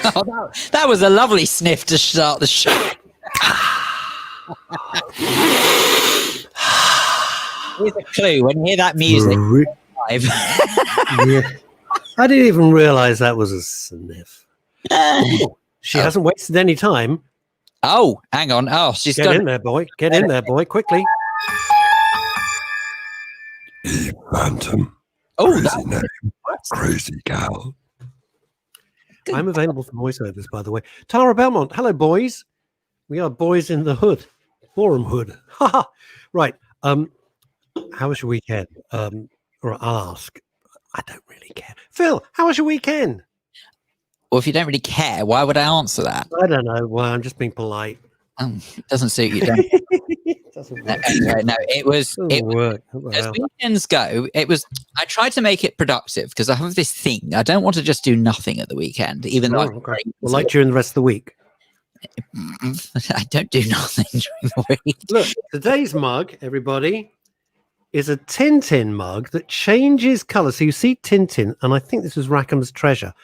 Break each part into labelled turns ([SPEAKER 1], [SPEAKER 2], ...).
[SPEAKER 1] Oh, that was a lovely sniff to start the show. Here's a clue. When you hear that music, live.
[SPEAKER 2] Yeah. I didn't even realize that was a sniff. She hasn't wasted any time.
[SPEAKER 1] Oh, hang on. Oh, she's
[SPEAKER 2] Get in there, boy. Get in there, boy. Quickly.
[SPEAKER 3] Phantom.
[SPEAKER 1] Oh,
[SPEAKER 3] crazy name. Crazy gal.
[SPEAKER 2] I'm available for voiceovers, by the way. Tara Belmont. Hello, boys. We are boys in the hood. Forum hood. Right. How was your weekend? Or I'll ask. I don't really care. Phil, how was your weekend?
[SPEAKER 1] Well, if you don't really care, why would I answer that?
[SPEAKER 2] I don't know. Well, I'm just being polite.
[SPEAKER 1] It doesn't suit you, don't it?
[SPEAKER 2] Doesn't
[SPEAKER 1] No,
[SPEAKER 2] work.
[SPEAKER 1] anyway, no, it was.
[SPEAKER 2] Doesn't work. What the
[SPEAKER 1] As
[SPEAKER 2] hell?
[SPEAKER 1] weekends go, it was. I tried to make it productive because I have this thing. I don't want to just do nothing at the weekend, even though I,
[SPEAKER 2] Okay. Well, like during the rest of the week.
[SPEAKER 1] I don't do nothing during the week.
[SPEAKER 2] Look, today's mug, everybody, is a Tintin mug that changes colour. So you see Tintin, and I think this was Rackham's Treasure,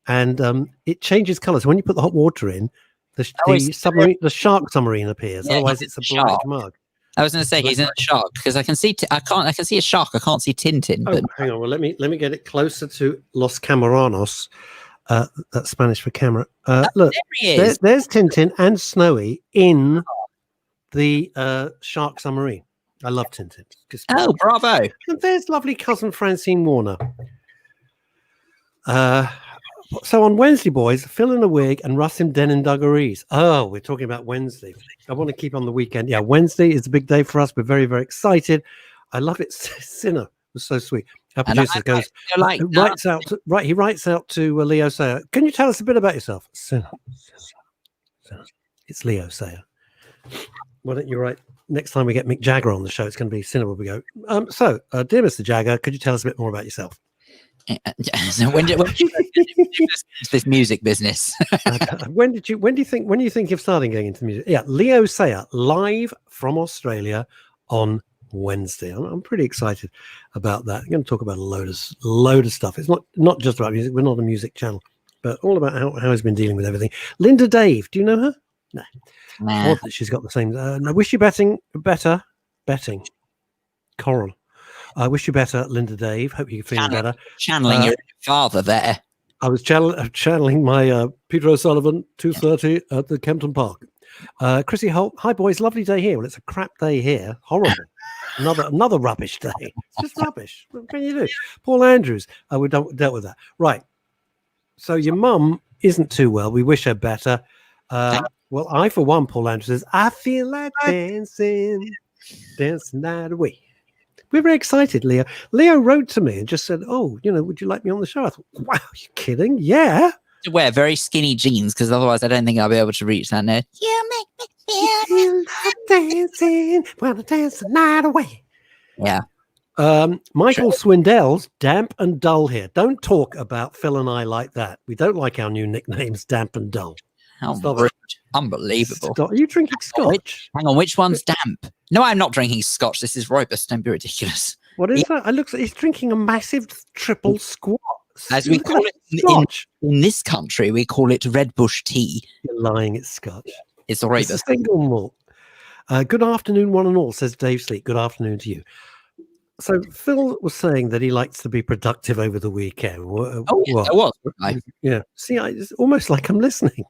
[SPEAKER 2] and it changes colour. So when you put the hot water in, the shark submarine appears.
[SPEAKER 1] Yeah,
[SPEAKER 2] Otherwise, it's a black
[SPEAKER 1] shark.
[SPEAKER 2] mug.
[SPEAKER 1] I was going to say he's in a shark because I can see. I can see a shark. I can't see Tintin.
[SPEAKER 2] Oh,
[SPEAKER 1] But
[SPEAKER 2] hang on. Well, let me get it closer to Los Camaranos. That's Spanish for camera. Look,
[SPEAKER 1] there he is.
[SPEAKER 2] there's Tintin and Snowy in the shark submarine. I love Tintin.
[SPEAKER 1] Oh, bravo!
[SPEAKER 2] And there's lovely cousin Francine Warner. So on Wednesday, boys, Phil in a wig and Russ in denim dungarees. Oh, we're talking about Wednesday. I want to keep on the weekend. Yeah, Wednesday is a big day for us. We're very, very excited. I love it. Sinner was so sweet. Our producer goes, he writes out to Leo Sayer. Can you tell us a bit about yourself? Sinner. It's Leo Sayer. Why don't you write? Next time we get Mick Jagger on the show, it's going to be Sinner where we go. So, dear Mr. Jagger, could you tell us a bit more about yourself?
[SPEAKER 1] So when did you this music business?
[SPEAKER 2] When do you think of starting getting into music? Yeah, Leo Sayer live from Australia on Wednesday. I'm pretty excited about that. I'm going to talk about a load of stuff. It's not just about music. We're not a music channel, but all about how he's been dealing with everything. Linda Dave, do you know her? No.
[SPEAKER 1] Nah.
[SPEAKER 2] Odd that she's got the same. I wish you better. Coral. I wish you better, Linda Dave. Hope you're feeling better.
[SPEAKER 1] Channeling your father there.
[SPEAKER 2] I was channeling my Peter O'Sullivan 2:30 at the Kempton Park. Chrissy Holt, hi boys, lovely day here. Well, it's a crap day here. Horrible. Another rubbish day. It's just rubbish. What can you do? Paul Andrews, we dealt with that. Right. So your mum isn't too well. We wish her better. Well, I, for one, Paul Andrews says, I feel like dancing that away. We're very excited, Leo. Leo wrote to me and just said, oh, would you like me on the show? I thought, wow, are you kidding? Yeah.
[SPEAKER 1] To wear very skinny jeans because otherwise I don't think I'll be able to reach that note. You make me feel
[SPEAKER 2] dancing, wanna dance the night away.
[SPEAKER 1] Yeah.
[SPEAKER 2] Michael Swindell's damp and dull here. Don't talk about Phil and I like that. We don't like our new nicknames, damp and dull.
[SPEAKER 1] How rude. Unbelievable.
[SPEAKER 2] Stop. Are you drinking scotch?
[SPEAKER 1] Hang on, which one's damp? No, I'm not drinking scotch. This is robust. Don't be ridiculous.
[SPEAKER 2] What is that? He's drinking a massive triple squat.
[SPEAKER 1] As we call it in this country, we call it red bush tea.
[SPEAKER 2] You're lying, it's scotch.
[SPEAKER 1] It's robust.
[SPEAKER 2] It's a single malt. Good afternoon, one and all, says Dave Sleek. Good afternoon to you. So Phil was saying that he likes to be productive over the weekend.
[SPEAKER 1] Oh, yes, I was.
[SPEAKER 2] Yeah. See, it's almost like I'm listening.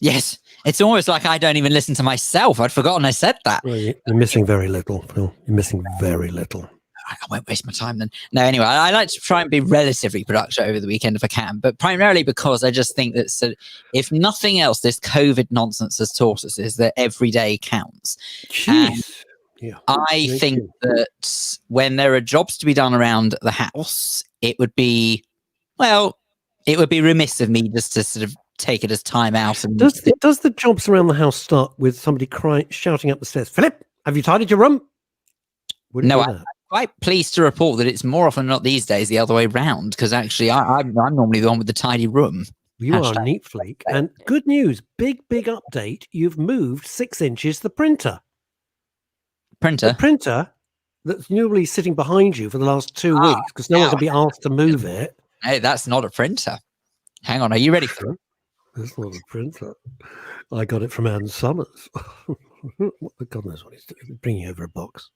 [SPEAKER 1] Yes, it's almost like I don't even listen to myself. I'd forgotten I said that.
[SPEAKER 2] Well, you're missing very little, Phil. You're missing very little.
[SPEAKER 1] I won't waste my time then. No, anyway, I like to try and be relatively productive over the weekend if I can, but primarily because I just think that if nothing else, this COVID nonsense has taught us is that every day counts.
[SPEAKER 2] Jeez. Yeah.
[SPEAKER 1] I think that when there are jobs to be done around the house, it would be remiss of me just to sort of take it as time out. And
[SPEAKER 2] does the jobs around the house start with somebody shouting up the stairs, Philip, have you tidied your room?
[SPEAKER 1] No, I'm quite pleased to report that it's more often than not these days the other way round, because actually I'm normally the one with the tidy room.
[SPEAKER 2] You are a neat freak. And good news, big update, you've moved 6 inches the printer. The printer that's newly sitting behind you for the last 2 weeks, because no one can be asked to move it.
[SPEAKER 1] Hey, that's not a printer. Hang on, are you ready for it?
[SPEAKER 2] It's not a printer. I got it from Anne Summers. God knows what he's doing. Bringing over a box.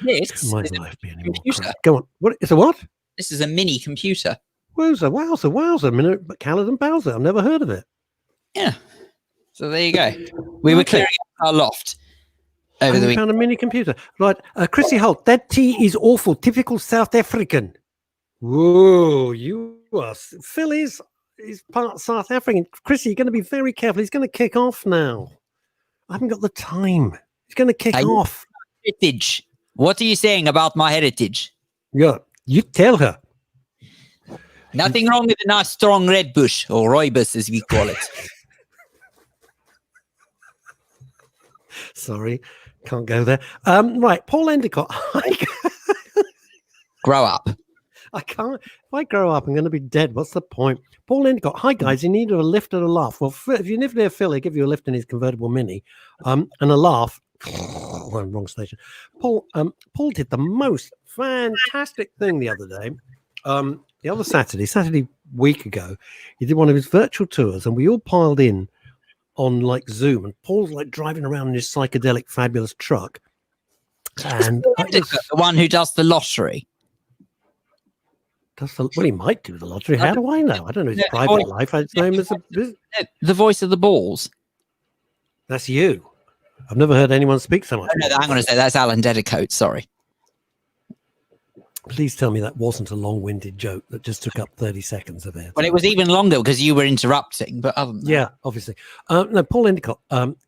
[SPEAKER 1] This
[SPEAKER 2] My
[SPEAKER 1] is
[SPEAKER 2] life
[SPEAKER 1] a
[SPEAKER 2] be any more
[SPEAKER 1] computer.
[SPEAKER 2] crap. Go on. What is a what?
[SPEAKER 1] This is a mini computer.
[SPEAKER 2] Wowza. Minute, Caledon Bowser. I've never heard of it.
[SPEAKER 1] Yeah. So there you go. We were clearing out our loft over
[SPEAKER 2] And
[SPEAKER 1] the
[SPEAKER 2] we
[SPEAKER 1] week.
[SPEAKER 2] found a mini computer. Right. Chrissy Holt, that tea is awful. Typical South African. Whoa, you are. Phil is part South African. Chrissy, you're going to be very careful. He's going to kick off now. I haven't got the time. He's going to kick off.
[SPEAKER 1] Heritage. What are you saying about my heritage?
[SPEAKER 2] Yeah, you tell her.
[SPEAKER 1] Nothing wrong with a nice strong red bush, or rooibos as we call it.
[SPEAKER 2] Sorry, can't go there. Right, Paul Endicott.
[SPEAKER 1] Grow up.
[SPEAKER 2] I can't. If I grow up, I'm going to be dead. What's the point? Paul Endicott. Hi, guys. You need a lift and a laugh. Well, if you live near Phil, he'll give you a lift in his convertible Mini and a laugh. Wrong station. Paul did the most fantastic thing the other day. The other Saturday week ago, he did one of his virtual tours, and we all piled in on like Zoom, and Paul's like driving around in his psychedelic, fabulous truck. And
[SPEAKER 1] The one who does the lottery.
[SPEAKER 2] well, he might do the lottery. How do I know? I don't know his private life. I just know him as
[SPEAKER 1] The voice of the balls.
[SPEAKER 2] That's you. I've never heard anyone speak so much.
[SPEAKER 1] Oh, no, hang on a second. That's Alan Dedicote. Sorry.
[SPEAKER 2] Please tell me that wasn't a long-winded joke that just took up 30 seconds of it.
[SPEAKER 1] Well, it was even longer because you were interrupting. But other than that,
[SPEAKER 2] Yeah, obviously. No, Paul Endicott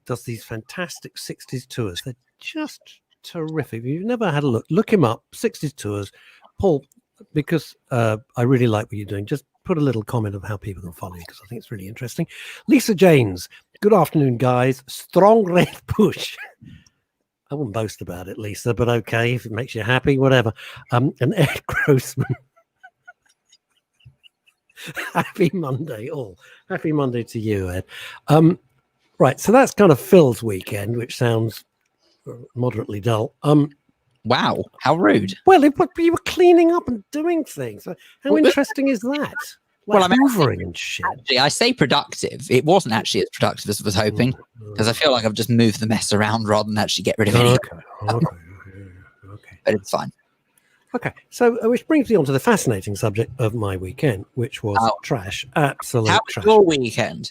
[SPEAKER 2] does these fantastic 60s tours. They're just terrific. If you've never had a look him up. 60s tours. Paul, because I really like what you're doing, just put a little comment of how people can follow you, because I think it's really interesting. Lisa Janes, good afternoon, guys. Strong red push. I wouldn't boast about it, Lisa, but okay, if it makes you happy, whatever. And Ed Grossman. Happy Monday, all. Happy Monday to you, Ed. Right, so that's kind of Phil's weekend, which sounds moderately dull.
[SPEAKER 1] wow, how rude.
[SPEAKER 2] Well, you were cleaning up and doing things. How interesting is that? Like hoovering and shit.
[SPEAKER 1] Actually, I say productive. It wasn't actually as productive as I was hoping, because I feel like I've just moved the mess around rather than actually get rid of it.
[SPEAKER 2] Okay.
[SPEAKER 1] But it's fine.
[SPEAKER 2] Okay, so which brings me on to the fascinating subject of my weekend, which was trash. Absolute
[SPEAKER 1] How
[SPEAKER 2] trash.
[SPEAKER 1] was your weekend?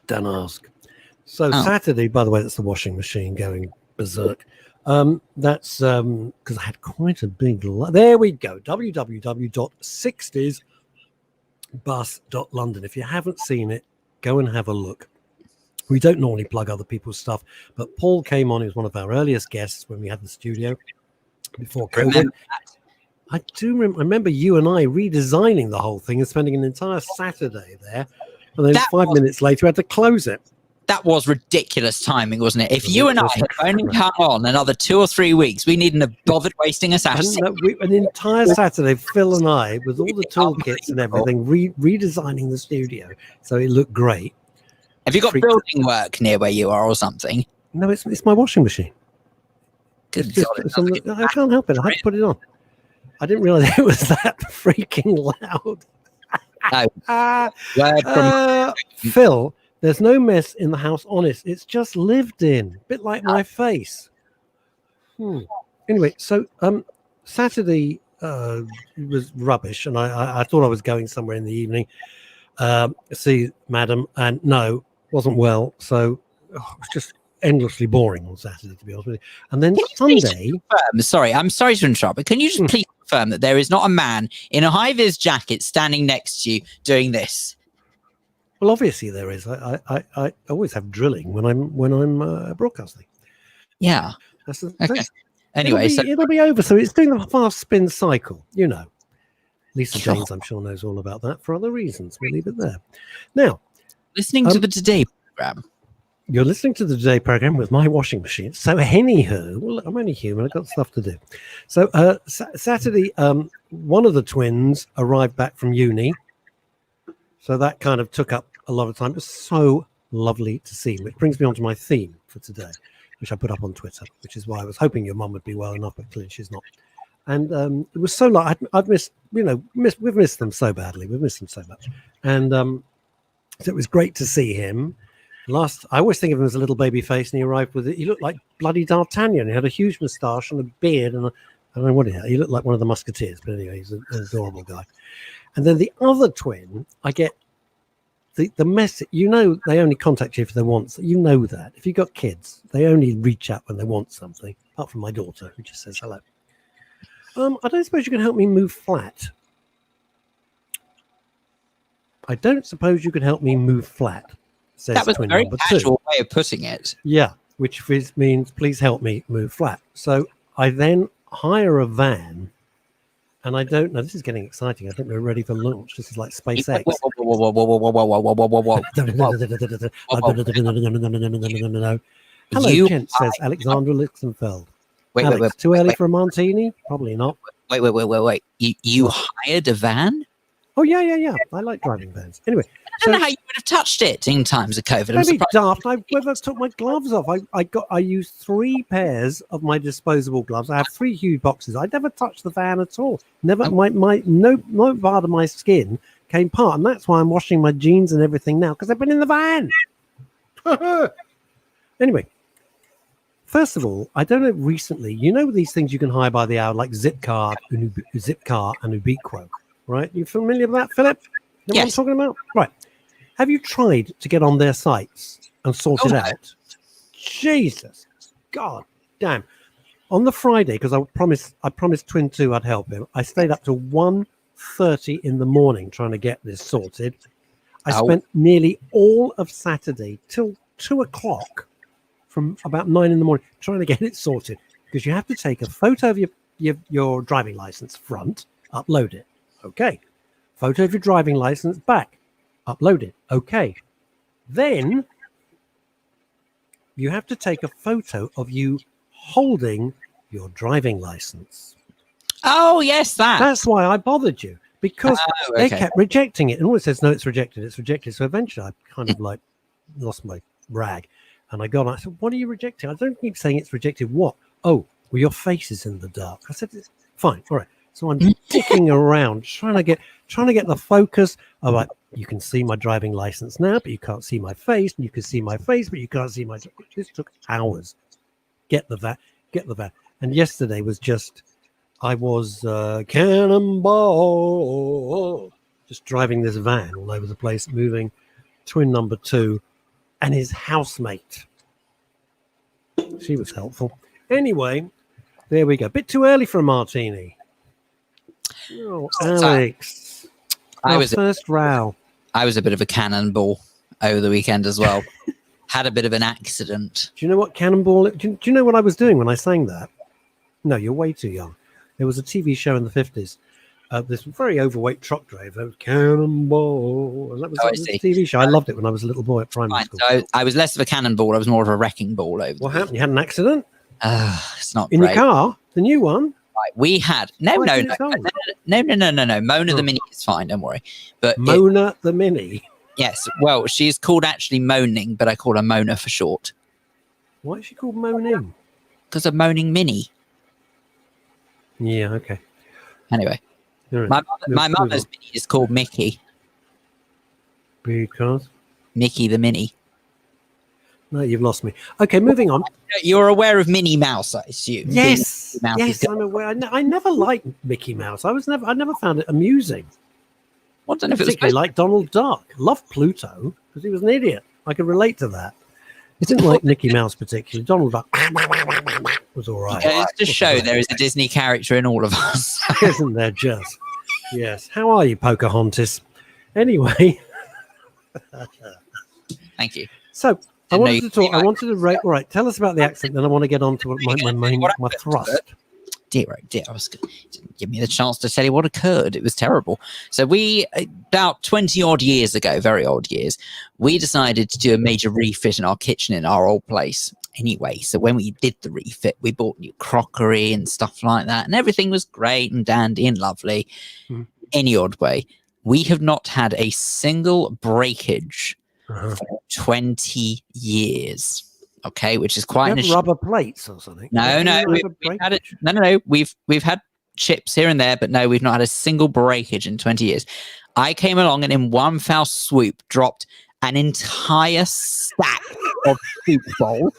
[SPEAKER 2] Don't ask. So Saturday, by the way, that's the washing machine going berserk. That's because I had quite a big. There we go. www.60sbus.london. If you haven't seen it, go and have a look. We don't normally plug other people's stuff, but Paul came on. He was one of our earliest guests when we had the studio before COVID. I remember you and I redesigning the whole thing and spending an entire Saturday there. And then 5 minutes later, we had to close it.
[SPEAKER 1] That was ridiculous timing, wasn't it? If you and I had only hung on another 2 or 3 weeks, we needn't have bothered wasting a Saturday.
[SPEAKER 2] An entire Saturday, Phil and I, with all the toolkits and everything, redesigning the studio so it looked great.
[SPEAKER 1] Have you got building work near where you are or something?
[SPEAKER 2] No, it's my washing machine. I can't help it. I had to put it on. I didn't realize it was that freaking loud. Phil, there's no mess in the house, honest. It's just lived in. A bit like my face. Anyway, so Saturday was rubbish, and I thought I was going somewhere in the evening. See Madam, and no, wasn't well. So it was just endlessly boring on Saturday, to be honest with you. And then Sunday.
[SPEAKER 1] Sorry, I'm sorry to interrupt, but can you just please confirm that there is not a man in a high-vis jacket standing next to you doing this?
[SPEAKER 2] Well, obviously there is. I always have drilling when I'm broadcasting.
[SPEAKER 1] Yeah.
[SPEAKER 2] That's the
[SPEAKER 1] okay.
[SPEAKER 2] thing.
[SPEAKER 1] Anyway,
[SPEAKER 2] it'll be over. So it's doing the fast spin cycle. You know, Lisa James, I'm sure, knows all about that for other reasons. We'll leave it there. Now,
[SPEAKER 1] listening to the Today program.
[SPEAKER 2] You're listening to the Today program with my washing machine. So anywho, well, I'm only human. I've got stuff to do. So Saturday, one of the twins arrived back from uni. So that kind of took up a lot of time. It was so lovely to see, which brings me on to my theme for today, which I put up on Twitter, which is why I was hoping your mum would be well enough, but clearly she's not. And it was so I've missed, we've missed them so badly. We've missed them so much. And So it was great to see him. I always think of him as a little baby face, and he arrived with it. He looked like bloody D'Artagnan. He had a huge moustache and a beard, and I don't know what he had. He looked like one of the Musketeers, but anyway, he's an adorable guy. And then the other twin, I get the message. You know, they only contact you if they want. You know that. If you've got kids, they only reach out when they want something. Apart from my daughter, who just says hello. I don't suppose you can help me move flat. I don't suppose you could help me move flat. Says
[SPEAKER 1] That was a
[SPEAKER 2] twin
[SPEAKER 1] very
[SPEAKER 2] number
[SPEAKER 1] casual
[SPEAKER 2] 2.
[SPEAKER 1] way of putting it.
[SPEAKER 2] Yeah, which means please help me move flat. So I then hire a van, and I don't know. This is getting exciting. I think we're ready for launch. This is like SpaceX. Hello,
[SPEAKER 1] You
[SPEAKER 2] gent, says Alexandra Lichtenfeld.
[SPEAKER 1] Wait,
[SPEAKER 2] Alex, too early for a martini? Probably not.
[SPEAKER 1] Wait. You hired a van?
[SPEAKER 2] Oh, yeah. I like driving vans. Anyway.
[SPEAKER 1] I don't know how you would have touched it in times of COVID. I'm
[SPEAKER 2] Maybe
[SPEAKER 1] surprised.
[SPEAKER 2] daft. I took my gloves off. I used 3 pairs of my disposable gloves. I have 3 huge boxes. I never touched the van at all. Never. No part of my skin came part, and that's why I'm washing my jeans and everything now because I've been in the van. Anyway, first of all, I don't know. Recently, you know these things you can hire by the hour, like Zipcar and Ubiquo, right? You familiar with that, Philip? You know what I'm talking about? Right. Have you tried to get on their sites and sort it out? Jesus, God damn! On the Friday, because I promised Twin 2 I'd help him. I stayed up till 1:30 in the morning trying to get this sorted. I spent nearly all of Saturday till 2 o'clock, from about 9 in the morning, trying to get it sorted. Because you have to take a photo of your driving license front, upload it. Okay. Photo of your driving license back. Upload it. Okay. Then you have to take a photo of you holding your driving license.
[SPEAKER 1] Oh, yes, that.
[SPEAKER 2] That's why I bothered you, because they kept rejecting it. And all it says, no, it's rejected. It's rejected. So eventually I kind of like lost my rag. And I said, what are you rejecting? I don't keep saying it's rejected. What? Oh, well, your face is in the dark. I said, it's fine. All right. So I'm dicking around, trying to get the focus. I'm like, you can see my driving license now, but you can't see my face. And you can see my face, but you can't see my. This took hours. Get the van. And yesterday was just, I was cannonball, just driving this van all over the place, moving twin number 2 and his housemate. She was helpful. Anyway, there we go. Bit too early for a martini. Oh, Alex.
[SPEAKER 1] I was
[SPEAKER 2] first row.
[SPEAKER 1] I was a bit of a cannonball over the weekend as well. Had a bit of an accident.
[SPEAKER 2] Do you know what cannonball? Do you know what I was doing when I sang that? No, you're way too young. There was a TV show in the 50s. This very overweight truck driver, Cannonball. And that was a TV show. I loved it when I was a little boy at primary school.
[SPEAKER 1] So I was less of a cannonball. I was more of a wrecking ball over.
[SPEAKER 2] What happened? You had an accident?
[SPEAKER 1] It's not
[SPEAKER 2] in
[SPEAKER 1] great.
[SPEAKER 2] Your car, the new one.
[SPEAKER 1] Right, we had no. Mona the Mini is fine. Don't worry. But
[SPEAKER 2] Mona the Mini.
[SPEAKER 1] Yes. Well, she's called actually Moaning, but I call her Mona for short.
[SPEAKER 2] Why is she called Moaning?
[SPEAKER 1] Because of Moaning Mini.
[SPEAKER 2] Yeah. Okay.
[SPEAKER 1] Anyway, right. my mother's Mini is called Mickey.
[SPEAKER 2] Because
[SPEAKER 1] Mickey the Mini.
[SPEAKER 2] No, you've lost me. Okay, moving on.
[SPEAKER 1] You're aware of Minnie Mouse, I assume.
[SPEAKER 2] Yes, yes, I'm aware. I never liked Mickey Mouse. I never found it amusing.
[SPEAKER 1] I don't know if it was
[SPEAKER 2] particularly like Donald Duck. Loved Pluto because he was an idiot. I could relate to that. I didn't like Mickey Mouse particularly. Donald Duck was all right.
[SPEAKER 1] It's to show there is a Disney character in all of us.
[SPEAKER 2] Isn't there just? Yes. How are you, Pocahontas? Anyway.
[SPEAKER 1] Thank you.
[SPEAKER 2] So I wanted to talk. I wanted to rate. All right, tell us about the accent. Then I want to get on to my thrust.
[SPEAKER 1] Dear, I was didn't give me the chance to tell you what occurred. It was terrible. So we, about 20 odd years ago, very odd years, we decided to do a major refit in our kitchen in our old place. Anyway, so when we did the refit, we bought new crockery and stuff like that, and everything was great and dandy and lovely. Any odd way, we have not had a single breakage for 20 years. Okay, which is quite an
[SPEAKER 2] rubber plates or something.
[SPEAKER 1] No. We've had chips here and there, but no, we've not had a single breakage in 20 years. I came along and in one foul swoop dropped an entire stack of soup bowls,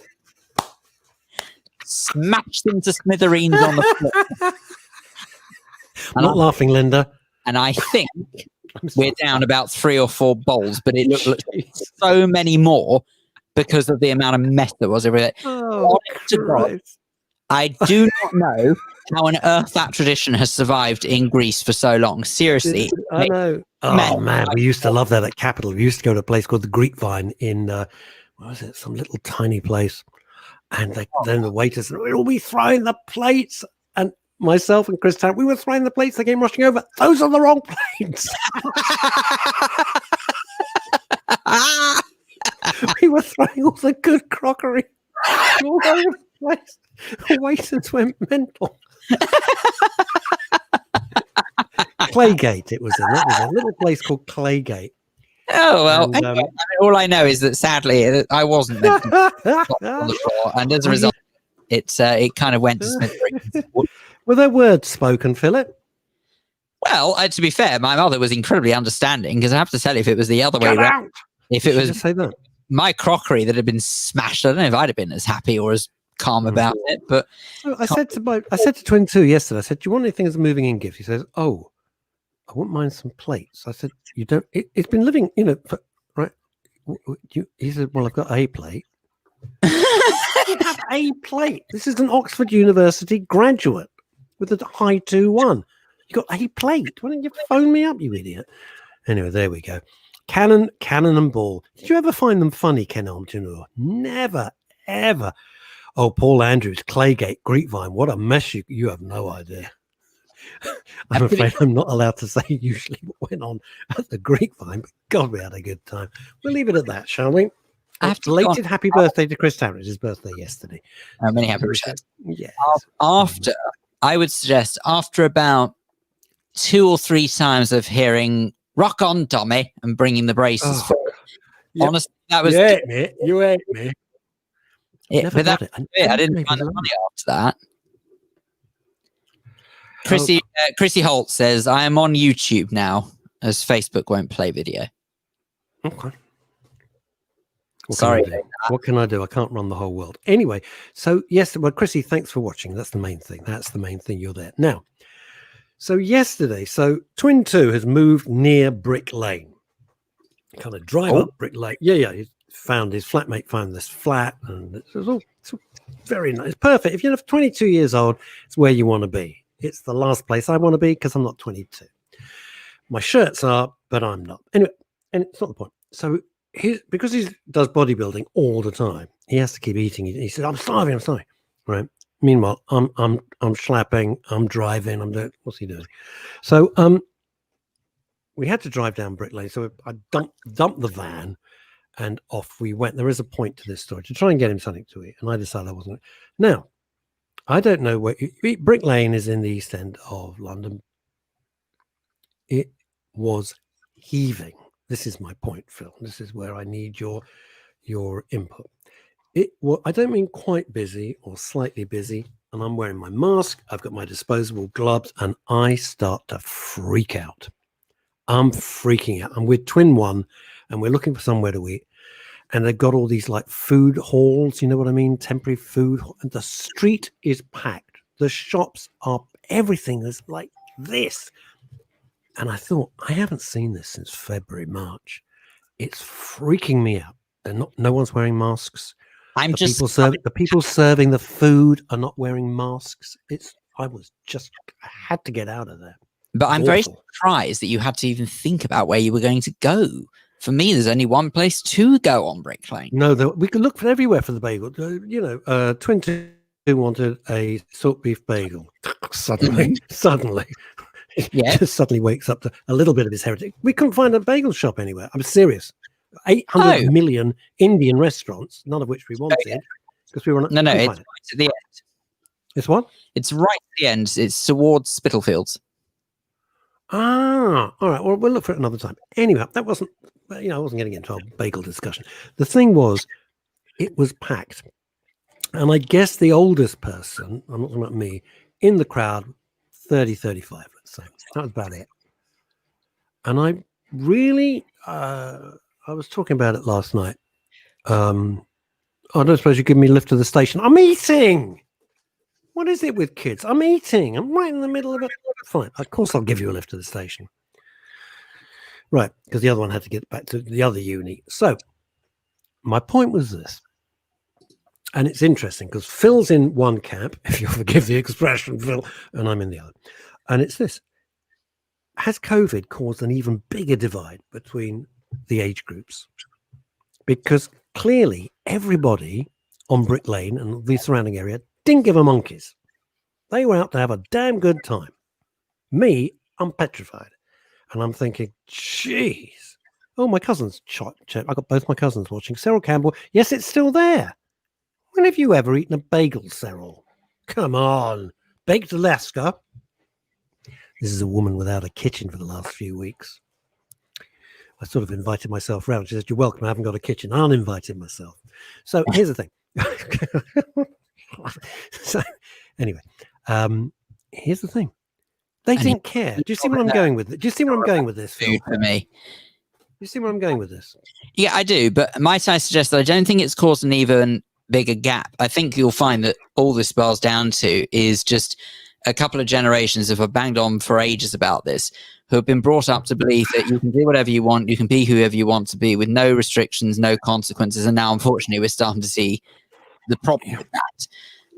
[SPEAKER 1] smashed them to smithereens on the floor.
[SPEAKER 2] I'm not laughing, Linda.
[SPEAKER 1] And I think
[SPEAKER 2] I'm sorry.
[SPEAKER 1] we're down about 3 or 4 bowls, but it looked so many more because of the amount of mess that was everywhere.
[SPEAKER 2] Oh,
[SPEAKER 1] Honest to God, I do not know how on earth that tradition has survived in Greece for so long. Seriously.
[SPEAKER 2] I know. Oh, man, we used to love that at Capital. We used to go to a place called the Grapevine in, what was it, some little tiny place. And then the waiters, we'd all be throwing the plates. And myself and Chris Tarrant, we were throwing the plates. They came rushing over. Those are the wrong plates. We were throwing all the good crockery all over the place. The waiters went mental. Claygate, it was in. That was a little place called Claygate.
[SPEAKER 1] Oh, well,
[SPEAKER 2] And,
[SPEAKER 1] anyway, all I know is that sadly I wasn't meant to be on the floor, and as a result, it kind of went to smithereens.
[SPEAKER 2] Were there words spoken, Philip?
[SPEAKER 1] Well, to be fair, my mother was incredibly understanding, because I have to tell you, if it was the other way around, if it was
[SPEAKER 2] just say that.
[SPEAKER 1] My crockery that had been smashed, I don't know if I'd have been as happy or as calm about it. But
[SPEAKER 2] I said to Twin 2 yesterday, I said, do you want anything as a moving in gift? He says, oh, I wouldn't mind some plates. I said, you don't, it's been living, right? He said, well, I've got a plate. You have a plate. This is an Oxford University graduate with a high 2-1. You got a plate. Why don't you phone me up, you idiot? Anyway, there we go. Cannon and ball. Did you ever find them funny, Ken Algenor? Never, ever. Oh, Paul Andrews, Claygate, Grapevine. What a mess. You have no idea. I'm afraid I'm not allowed to say usually what went on at the Grapevine, but God, we had a good time. We'll leave it at that, shall we? Belated happy birthday to Chris Tarrant. His birthday yesterday.
[SPEAKER 1] Many happy returns.
[SPEAKER 2] Yes.
[SPEAKER 1] I would suggest after about 2 or 3 times of hearing "Rock on, Tommy" and bringing the braces forward. Yep. Honestly, that was
[SPEAKER 2] you ate me.
[SPEAKER 1] But that, I didn't find the money after that. Chrissy Holt says, I am on YouTube now, as Facebook won't play video.
[SPEAKER 2] Okay.
[SPEAKER 1] Sorry.
[SPEAKER 2] What can I do? I can't run the whole world. Anyway, so yes, well, Chrissy, thanks for watching. That's the main thing. You're there. Now, so yesterday, Twin 2 has moved near Brick Lane. Kind of drive up Brick Lane. Yeah. His flatmate found this flat, and it's all very nice. Perfect. If you're 22 years old, it's where you want to be. It's the last place I want to be because I'm not 22. My shirts are, but I'm not. Anyway, and it's not the point. So because he does bodybuilding all the time, he has to keep eating. He says, I'm starving. Right. Meanwhile, I'm schlapping, I'm driving, I'm doing, what's he doing? So we had to drive down Brick Lane. So I dumped the van and off we went. There is a point to this story to try and get him something to eat. And I decided I wasn't. Now, I don't know where Brick Lane is in the East End of London. It was heaving. This is my point, Phil. This is where I need your input. I don't mean quite busy or slightly busy, and I'm wearing my mask. I've got my disposable gloves, and I start to freak out. I'm freaking out. I'm with Twin 1, and we're looking for somewhere to eat. And they've got all these like food halls, you know what I mean? Temporary food. And the street is packed. The shops are, everything is like this. And I thought, I haven't seen this since February, March. It's freaking me out. No one's wearing masks. The people serving the food are not wearing masks. I had to get out of there.
[SPEAKER 1] But I'm very surprised that you had to even think about where you were going to go. For me, there's only one place to go on Brick Lane. No,
[SPEAKER 2] we could look everywhere for the bagel. Twin 2 wanted a salt beef bagel. Suddenly,
[SPEAKER 1] yeah,
[SPEAKER 2] just suddenly wakes up to a little bit of his heritage. We couldn't find a bagel shop anywhere. I'm serious. 800 million Indian restaurants, none of which we wanted because we were not.
[SPEAKER 1] No, it's right at the end.
[SPEAKER 2] It's what?
[SPEAKER 1] It's right at the end. It's towards Spitalfields.
[SPEAKER 2] Ah, all right. Well, we'll look for it another time. Anyway, that wasn't. I wasn't getting into a bagel discussion. The thing was, it was packed, and I guess the oldest person, I'm not talking about me, in the crowd, 30, 35, let's say. That was about it. And I really, I was talking about it last night. I don't suppose you give me a lift to the station. I'm eating. What is it with kids? I'm eating. I'm right in the middle of it. Fine. Of course, I'll give you a lift to the station. Right, because the other one had to get back to the other uni. So my point was this, and it's interesting because Phil's in one camp, if you'll forgive the expression, Phil, and I'm in the other. And it's this. Has COVID caused an even bigger divide between the age groups? Because clearly everybody on Brick Lane and the surrounding area didn't give a monkeys. They were out to have a damn good time. Me, I'm petrified. And I'm thinking, geez. Oh, my cousin's I got both my cousins watching. Cyril Campbell, yes, it's still there. When have you ever eaten a bagel, Cyril? Come on. Baked Alaska. This is a woman without a kitchen for the last few weeks. I sort of invited myself round. She said, you're welcome. I haven't got a kitchen. I uninvited myself. So here's the thing. So anyway, here's the thing. They didn't care. Do you see where I'm going with it? Do you see where I'm going with this, Phil?
[SPEAKER 1] For me.
[SPEAKER 2] You see where I'm going with this?
[SPEAKER 1] Yeah, I do. But might I suggest that I don't think it's caused an even bigger gap. I think you'll find that all this boils down to is just a couple of generations of have banged on for ages about this, who have been brought up to believe that you can do whatever you want, you can be whoever you want to be with no restrictions, no consequences. And now, unfortunately, we're starting to see the problem with that.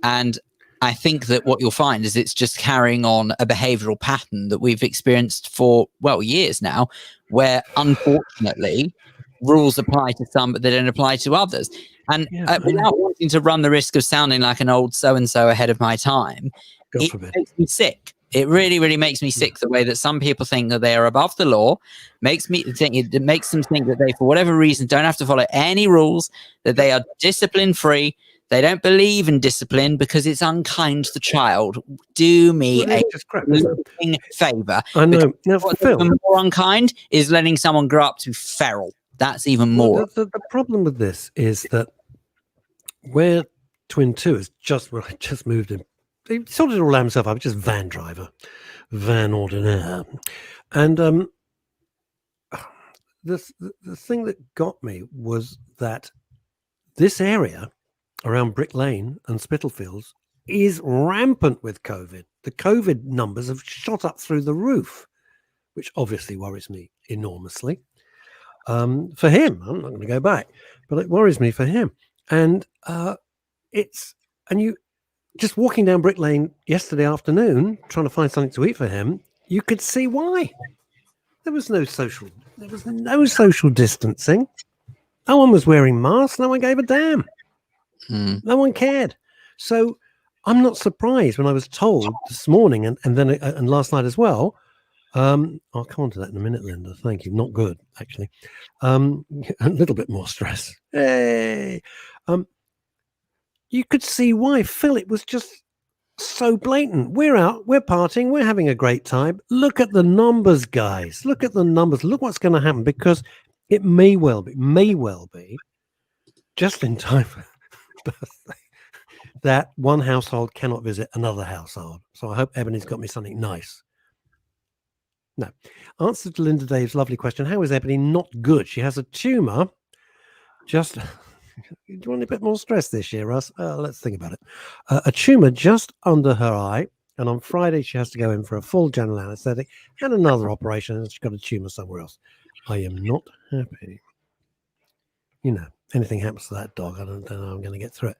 [SPEAKER 1] And I think that what you'll find is it's just carrying on a behavioral pattern that we've experienced for, well, years now, where unfortunately rules apply to some, but they don't apply to others. And without wanting to run the risk of sounding like an old so-and-so ahead of my time, it makes me sick. It really, really makes me sick the way that some people think that they are above the law. It makes them think that they, for whatever reason, don't have to follow any rules, that they are discipline-free. They don't believe in discipline because it's unkind to the child. Do me a living favour.
[SPEAKER 2] I know. Now,
[SPEAKER 1] what's
[SPEAKER 2] Phil,
[SPEAKER 1] even more unkind is letting someone grow up to be feral. That's even more.
[SPEAKER 2] The problem with this is that where Twin 2 is just where I just moved in. He sorted it all out himself. I was just van driver, van ordinaire. And the thing that got me was that this area around Brick Lane and Spitalfields is rampant with COVID. The COVID numbers have shot up through the roof, which obviously worries me enormously. For him, I'm not going to go back, but it worries me for him. And you just walking down Brick Lane yesterday afternoon, trying to find something to eat for him, you could see why. There was no social distancing. No one was wearing masks. No one gave a damn. No one cared. So I'm not surprised when I was told this morning and last night as well. I'll come on to that in a minute, Linda. Thank you. Not good, actually. A little bit more stress. Hey. You could see why, Phil. It was just so blatant. We're out. We're partying. We're having a great time. Look at the numbers, guys. Look at the numbers. Look what's going to happen, because it may well be just in time for birthday that one household cannot visit another household. So I hope Ebony's got me something nice. No. Answer to Linda Dave's lovely question. How is Ebony not good? She has a tumour. Just, do you want a bit more stress this year, Russ? Let's think about it. A tumour just under her eye. And on Friday, she has to go in for a full general anaesthetic and another operation. And she's got a tumour somewhere else. I am not happy. You know, anything happens to that dog, I don't know I'm going to get through it.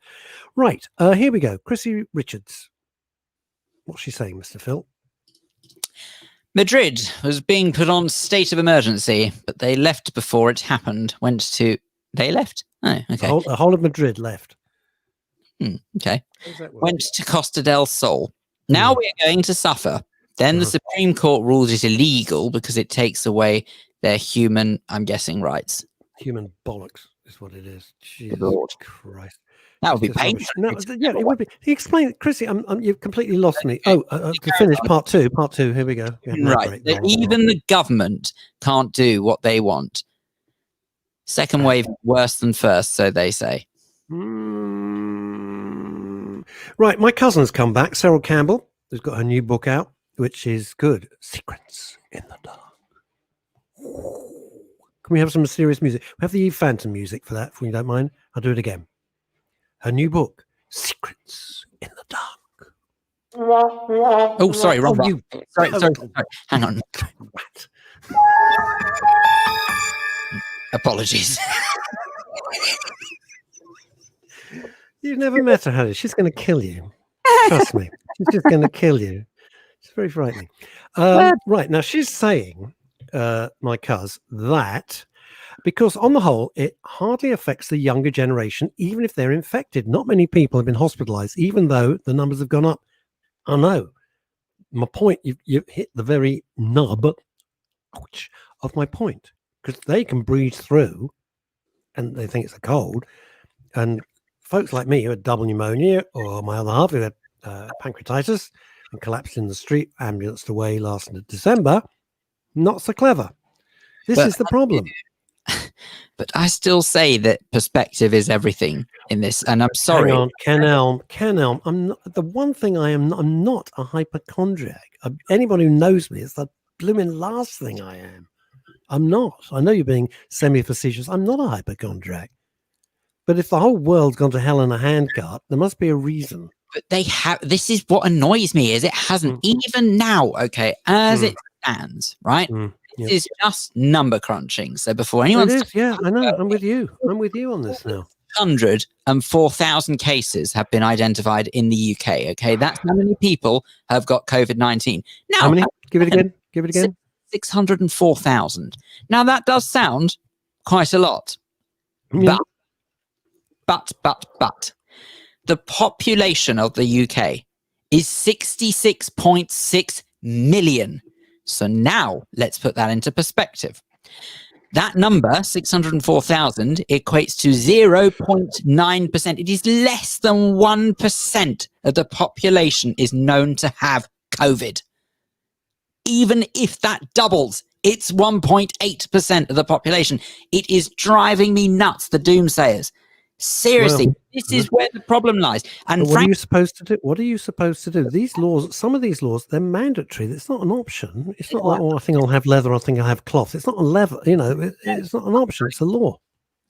[SPEAKER 2] Right. Here we go. Chrissy Richards. What's she saying, Mr. Phil?
[SPEAKER 1] Madrid was being put on state of emergency, but they left before it happened. They left? Oh, okay.
[SPEAKER 2] The whole of Madrid left.
[SPEAKER 1] Okay. Went to Costa del Sol. Now we are going to suffer. Then the Supreme Court ruled it illegal because it takes away their human, I'm guessing, rights.
[SPEAKER 2] Human bollocks is what it is. Jesus Christ.
[SPEAKER 1] That would be painful.
[SPEAKER 2] No, yeah, it would be. Explain it, Chrissy. You've completely lost me. To finish part two. Here we go. Yeah,
[SPEAKER 1] right. Even the government can't do what they want. Second wave worse than first, so they say.
[SPEAKER 2] Right. My cousin's come back. Cyril Campbell has got her new book out, which is good. Secrets in the Dark. Can we have some mysterious music? We have the Eve Phantom music for that, if you don't mind. I'll do it again. Her new book, Secrets in the Dark.
[SPEAKER 1] Oh, sorry, wrong one. Sorry. Hang on.
[SPEAKER 2] Rat.
[SPEAKER 1] Apologies.
[SPEAKER 2] You've never met her, have you? She's going to kill you. Trust me. She's just going to kill you. It's very frightening. Right, now she's saying, my cuz, that because on the whole, it hardly affects the younger generation, even if they're infected. Not many people have been hospitalized, even though the numbers have gone up. I know. My point, you've hit the very nub of my point, because they can breathe through and they think it's a cold. And folks like me who had double pneumonia, or my other half who had pancreatitis and collapsed in the street, ambulanced away last December, not so clever. This is the problem.
[SPEAKER 1] But I still say that perspective is everything in this, and I'm sorry.
[SPEAKER 2] Hang on, Ken Elm. I'm not, the one thing I'm not a hypochondriac. Anybody who knows me, it's the blooming last thing I am. I'm not. I know you're being semi-facetious. I'm not a hypochondriac. But if the whole world's gone to hell in a handcart, there must be a reason.
[SPEAKER 1] But they have. This is what annoys me: is it hasn't even now. Okay, as it stands, right?
[SPEAKER 2] Yep.
[SPEAKER 1] This is just number crunching. So before anyone,
[SPEAKER 2] yeah, I know. I'm with you. I'm with you on this now.
[SPEAKER 1] 104,000 cases have been identified in the UK. Okay, that's how many people have got COVID-19. Now,
[SPEAKER 2] how many? Give it again.
[SPEAKER 1] 604,000. Now that does sound quite a lot,
[SPEAKER 2] Yeah.
[SPEAKER 1] but the population of the UK is 66.6 million. So now let's put that into perspective. That number, 604,000, equates to 0.9%. It is less than 1% of the population is known to have COVID. Even if that doubles, it's 1.8% of the population. It is driving me nuts, the doomsayers. Seriously, this is where the problem lies. And
[SPEAKER 2] what are you supposed to do? What are you supposed to do? These laws, some of these laws, they're mandatory. It's not an option. It's not like, oh, I think I'll have leather. I think I'll have cloth. It's not a leather. It's not an option. It's a law.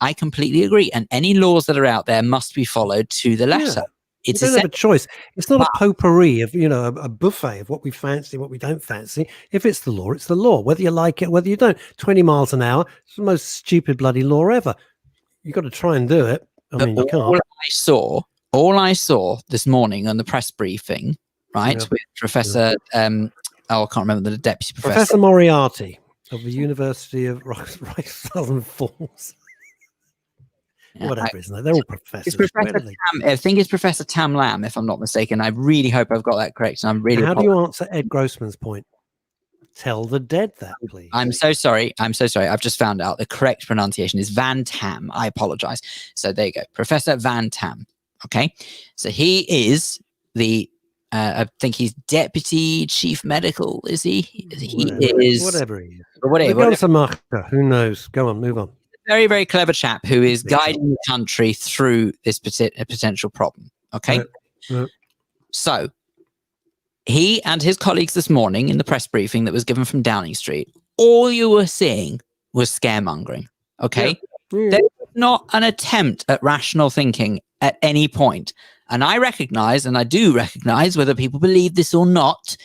[SPEAKER 1] I completely agree. And any laws that are out there must be followed to the letter.
[SPEAKER 2] Yeah. You don't have a choice. It's not a potpourri of, a buffet of what we fancy, what we don't fancy. If it's the law, it's the law. Whether you like it, whether you don't. 20 miles an hour, it's the most stupid bloody law ever. You've got to try and do it. I mean, you can't.
[SPEAKER 1] All I saw this morning on the press briefing, right, with Professor, I can't remember the deputy professor.
[SPEAKER 2] Professor Moriarty of the University of Southern Falls. Whatever, isn't it? They're all professors.
[SPEAKER 1] I think it's Professor Tam Lam, if I'm not mistaken. I really hope I've got that correct. And I'm really.
[SPEAKER 2] How do you answer Ed Grossman's point? Tell the dead that, please.
[SPEAKER 1] I'm so sorry. I've just found out the correct pronunciation is Van Tam. I apologize. So there you go. Professor Van Tam. Okay. So he is the, I think he's deputy chief medical, is he?
[SPEAKER 2] Whatever he is.
[SPEAKER 1] Whatever.
[SPEAKER 2] Who knows? Go on, move on.
[SPEAKER 1] Very, very clever chap who is guiding the country through this potential problem. Okay. So he and his colleagues this morning in the press briefing that was given from Downing Street, all you were seeing was scaremongering. Okay. There was not an attempt at rational thinking at any point. And I do recognize, whether people believe this or not,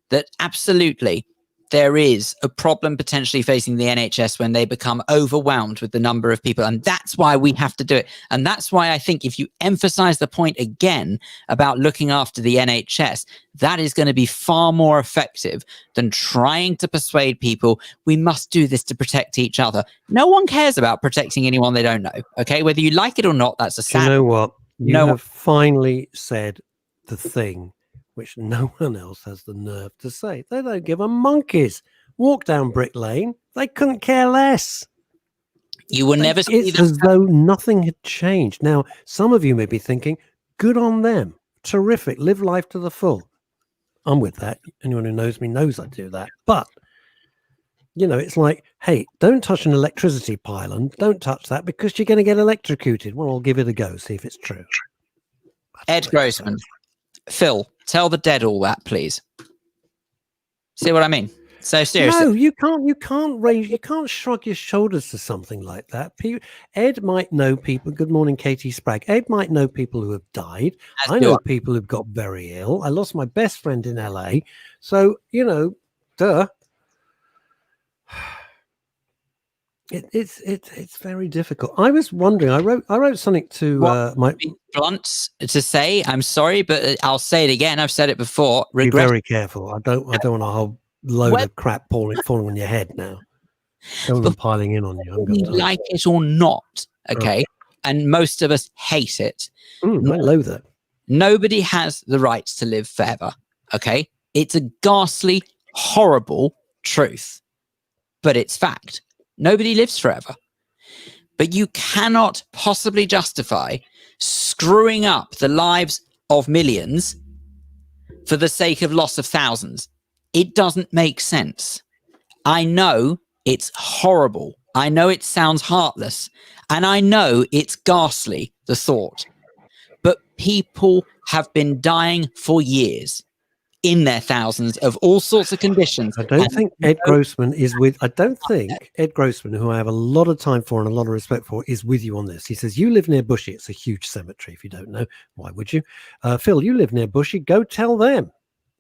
[SPEAKER 1] that absolutely there is a problem potentially facing the NHS when they become overwhelmed with the number of people. And that's why we have to do it. And that's why I think if you emphasize the point again about looking after the NHS, that is going to be far more effective than trying to persuade people we must do this to protect each other. No one cares about protecting anyone they don't know. Okay, whether you like it or not, that's a sad.
[SPEAKER 2] You know what? You have finally said the thing which no one else has the nerve to say. They don't give a monkey's. Walk down Brick Lane. They couldn't care less.
[SPEAKER 1] You will never see
[SPEAKER 2] that. It's as though nothing had changed. Now, some of you may be thinking, good on them. Terrific. Live life to the full. I'm with that. Anyone who knows me knows I do that. But, it's like, hey, don't touch an electricity pylon. Don't touch that because you're going to get electrocuted. Well, I'll give it a go, see if it's true.
[SPEAKER 1] Ed Grossman. Phil, tell the dead all that, please. See what I mean? So seriously,
[SPEAKER 2] No, you can't shrug your shoulders to something like that. Ed might know people. Good morning, Katie Spragg. Ed might know people who have died.
[SPEAKER 1] as
[SPEAKER 2] I
[SPEAKER 1] do
[SPEAKER 2] know people who've got very ill. I lost my best friend in LA. So, duh. It's very difficult. I was wondering. I wrote something to my.
[SPEAKER 1] Be blunt to say. I'm sorry, but I'll say it again. I've said it before.
[SPEAKER 2] Be very careful. I don't want a whole load of crap falling on your head now. Don't want them piling in on you. I'm
[SPEAKER 1] You like it or not, okay? And most of us hate it.
[SPEAKER 2] I loathe it.
[SPEAKER 1] Nobody has the right to live forever, okay? It's a ghastly, horrible truth, but it's fact. Nobody lives forever. But you cannot possibly justify screwing up the lives of millions for the sake of loss of thousands. It doesn't make sense. I know it's horrible. I know it sounds heartless. And I know it's ghastly, the thought. But people have been dying for years in their thousands of all sorts of conditions.
[SPEAKER 2] I don't think Ed Grossman, who I have a lot of time for and a lot of respect for, is with you on this. He says, you live near Bushy. It's a huge cemetery. If you don't know, why would you? Phil, you live near Bushy. Go tell them.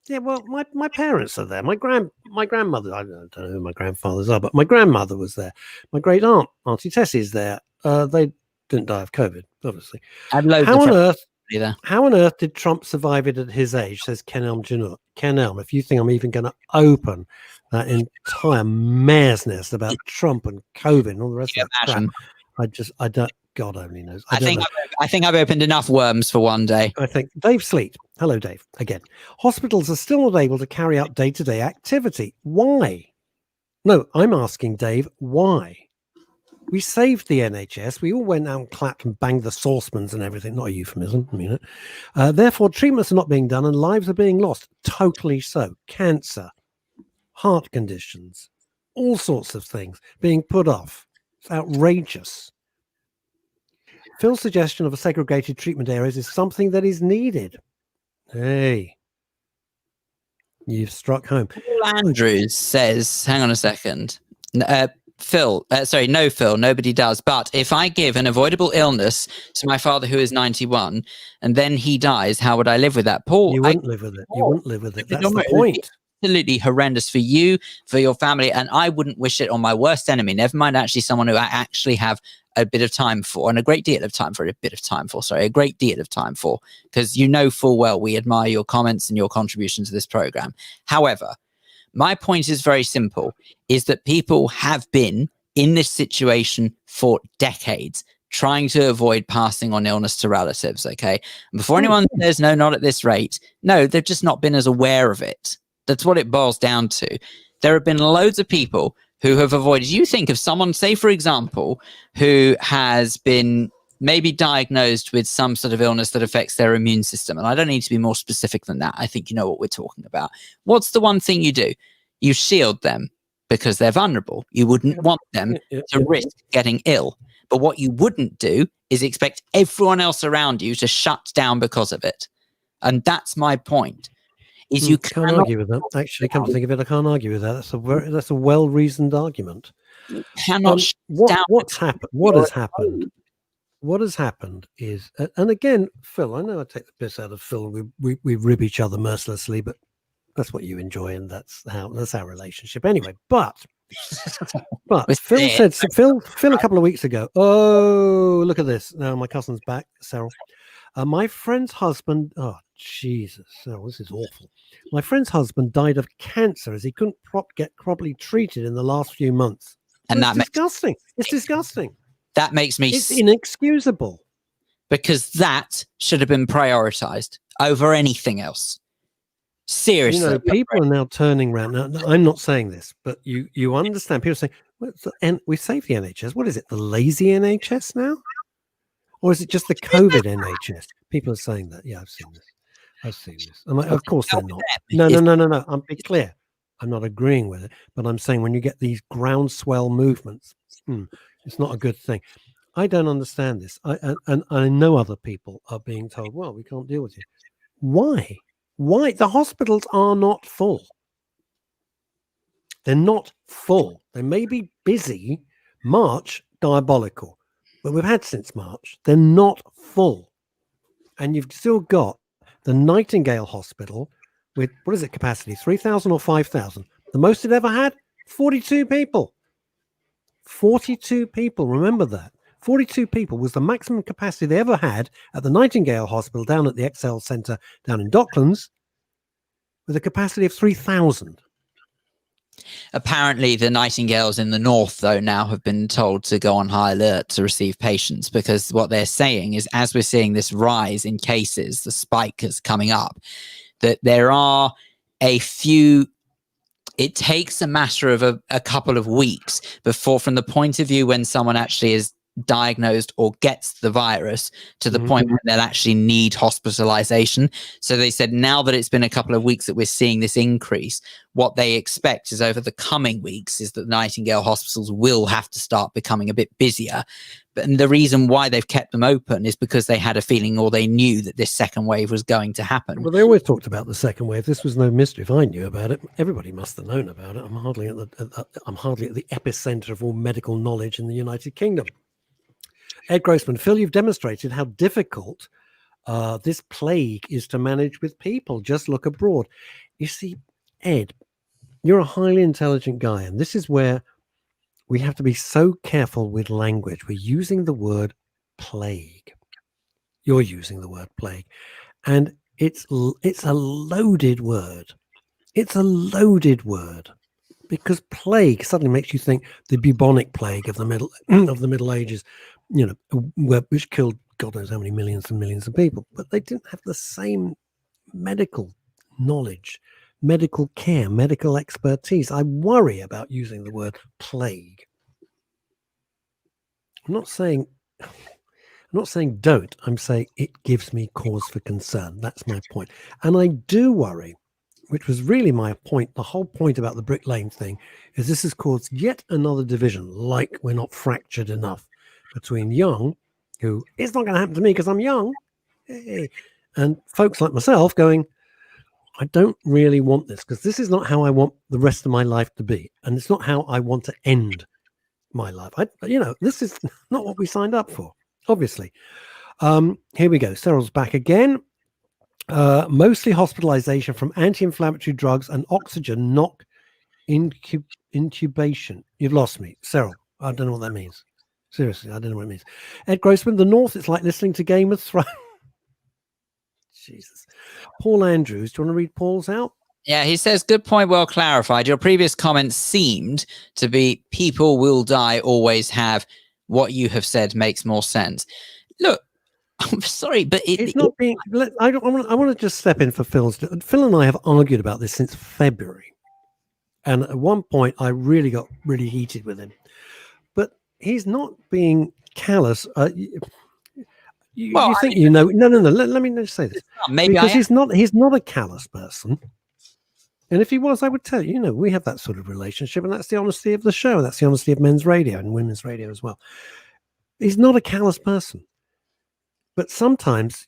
[SPEAKER 2] Yeah, well, my parents are there. My grandmother, I don't know who my grandfathers are, but my grandmother was there. My great aunt, Auntie Tessie, is there. They didn't die of COVID, obviously. How on earth did Trump survive it at his age, says Ken Elm Jr. Ken Elm, if you think I'm even going to open that entire mare's nest about Trump and COVID and all the rest of that crap, I don't, God only knows. I
[SPEAKER 1] think I've opened enough worms for one day.
[SPEAKER 2] I think Dave Sleet. Hello, Dave. Again, hospitals are still not able to carry out day-to-day activity. Why? No, I'm asking Dave, why? We saved the NHS. We all went out and clapped and banged the saucepans and everything. Not a euphemism, I mean it. Therefore, treatments are not being done and lives are being lost. Totally so. Cancer, heart conditions, all sorts of things being put off. It's outrageous. Phil's suggestion of a segregated treatment areas is something that is needed. Hey, you've struck home.
[SPEAKER 1] Andrews says, hang on a second. No, Phil, nobody does. But if I give an avoidable illness to my father who is 91 and then he dies, how would I live with that? Paul,
[SPEAKER 2] you wouldn't live with it. You wouldn't live with it. That's the point.
[SPEAKER 1] Absolutely horrendous for you, for your family, and I wouldn't wish it on my worst enemy. Never mind actually someone who I actually have a bit of time for, and a great deal of time for, because you know full well we admire your comments and your contribution to this program. However, my point is very simple, is that people have been in this situation for decades, trying to avoid passing on illness to relatives, okay? And before anyone says, no, not at this rate, no, they've just not been as aware of it. That's what it boils down to. There have been loads of people who have avoided. You think of someone, say, for example, who has been maybe diagnosed with some sort of illness that affects their immune system. And I don't need to be more specific than that. I think you know what we're talking about. What's the one thing you do? You shield them because they're vulnerable. You wouldn't want them to risk getting ill. But what you wouldn't do is expect everyone else around you to shut down because of it. And that's my point. Is you
[SPEAKER 2] can't argue with that. Actually, come to think of it, I can't argue with that. That's a well-reasoned argument.
[SPEAKER 1] You cannot
[SPEAKER 2] what's happened? What has happened? What has happened is, and again, Phil, I know I take the piss out of Phil. We rib each other mercilessly, but that's what you enjoy, and that's our relationship anyway. But Phil said, Phil a couple of weeks ago. Oh, look at this! Now my cousin's back, Cyril. My friend's husband. Oh, Jesus, Cyril, this is awful. My friend's husband died of cancer as he couldn't get properly treated in the last few months. And that's disgusting. It's disgusting.
[SPEAKER 1] That makes me.
[SPEAKER 2] It's inexcusable.
[SPEAKER 1] Because that should have been prioritized over anything else. Seriously.
[SPEAKER 2] You know, people are now turning around. Now, I'm not saying this, but you understand. People are saying, and we saved the NHS. What is it? The lazy NHS now? Or is it just the COVID NHS? People are saying that. Yeah, I've seen this. Of course they're not. No. I'm be clear. I'm not agreeing with it, but I'm saying when you get these groundswell movements, it's not a good thing. I don't understand this. I know other people are being told, well, we can't deal with you. Why? The hospitals are not full. They're not full. They may be busy. March, diabolical. But we've had since March. They're not full. And you've still got the Nightingale Hospital with, what is it, capacity? 3,000 or 5,000? The most it ever had? 42 people. 42 people. Remember that. 42 people was the maximum capacity they ever had at the Nightingale Hospital down at the Excel Centre down in Docklands with a capacity of 3,000.
[SPEAKER 1] Apparently, the Nightingales in the north, though, now have been told to go on high alert to receive patients, because what they're saying is, as we're seeing this rise in cases, the spike is coming up, that there are a few. It takes a matter of a couple of weeks before, from the point of view when someone actually is diagnosed or gets the virus, to the point where they'll actually need hospitalization. So they said now that it's been a couple of weeks that we're seeing this increase, what they expect is over the coming weeks is that the Nightingale hospitals will have to start becoming a bit busier. And the reason why they've kept them open is because they had a feeling, or they knew, that this second wave was going to happen.
[SPEAKER 2] Well, they always talked about the second wave. This was no mystery. If I knew about it, everybody must have known about it. I'm hardly at the epicenter of all medical knowledge in the United Kingdom. Ed Grossman, Phil, you've demonstrated how difficult this plague is to manage with people. Just look abroad. You see, Ed, you're a highly intelligent guy, and this is where we have to be so careful with language. We're using the word plague. You're using the word plague, and it's a loaded word. It's a loaded word, because plague suddenly makes you think the bubonic plague of the Middle Ages, which killed God knows how many millions and millions of people. But they didn't have the same medical knowledge, medical care, medical expertise. I worry about using the word plague. I'm not saying don't. I'm saying it gives me cause for concern. That's my point. And I do worry, which was really my point. The whole point about the Brick Lane thing is this has caused yet another division, like we're not fractured enough between young, who it's not going to happen to me because I'm young, and folks like myself going, I don't really want this, because this is not how I want the rest of my life to be. And it's not how I want to end my life. This is not what we signed up for, obviously. Here we go. Cyril's back again. Mostly hospitalization from anti-inflammatory drugs and oxygen, not intubation. You've lost me, Cyril. I don't know what that means. Seriously, I don't know what it means. Ed Grossman, the North, it's like listening to Game of Thrones. Jesus. Paul Andrews, do you want to read Paul's out?
[SPEAKER 1] Yeah, he says, good point, well clarified. Your previous comments seemed to be people will die, always have. What you have said makes more sense. Look, I'm sorry, but
[SPEAKER 2] it's not being. I want to just step in for Phil's. Phil and I have argued about this since February, and at one point I really got really heated with him. But he's not being callous. You think No. Let me just say this.
[SPEAKER 1] Maybe
[SPEAKER 2] because he's not a callous person. And if he was, I would tell you. We have that sort of relationship, and that's the honesty of the show. That's the honesty of men's radio and women's radio as well. He's not a callous person. But sometimes,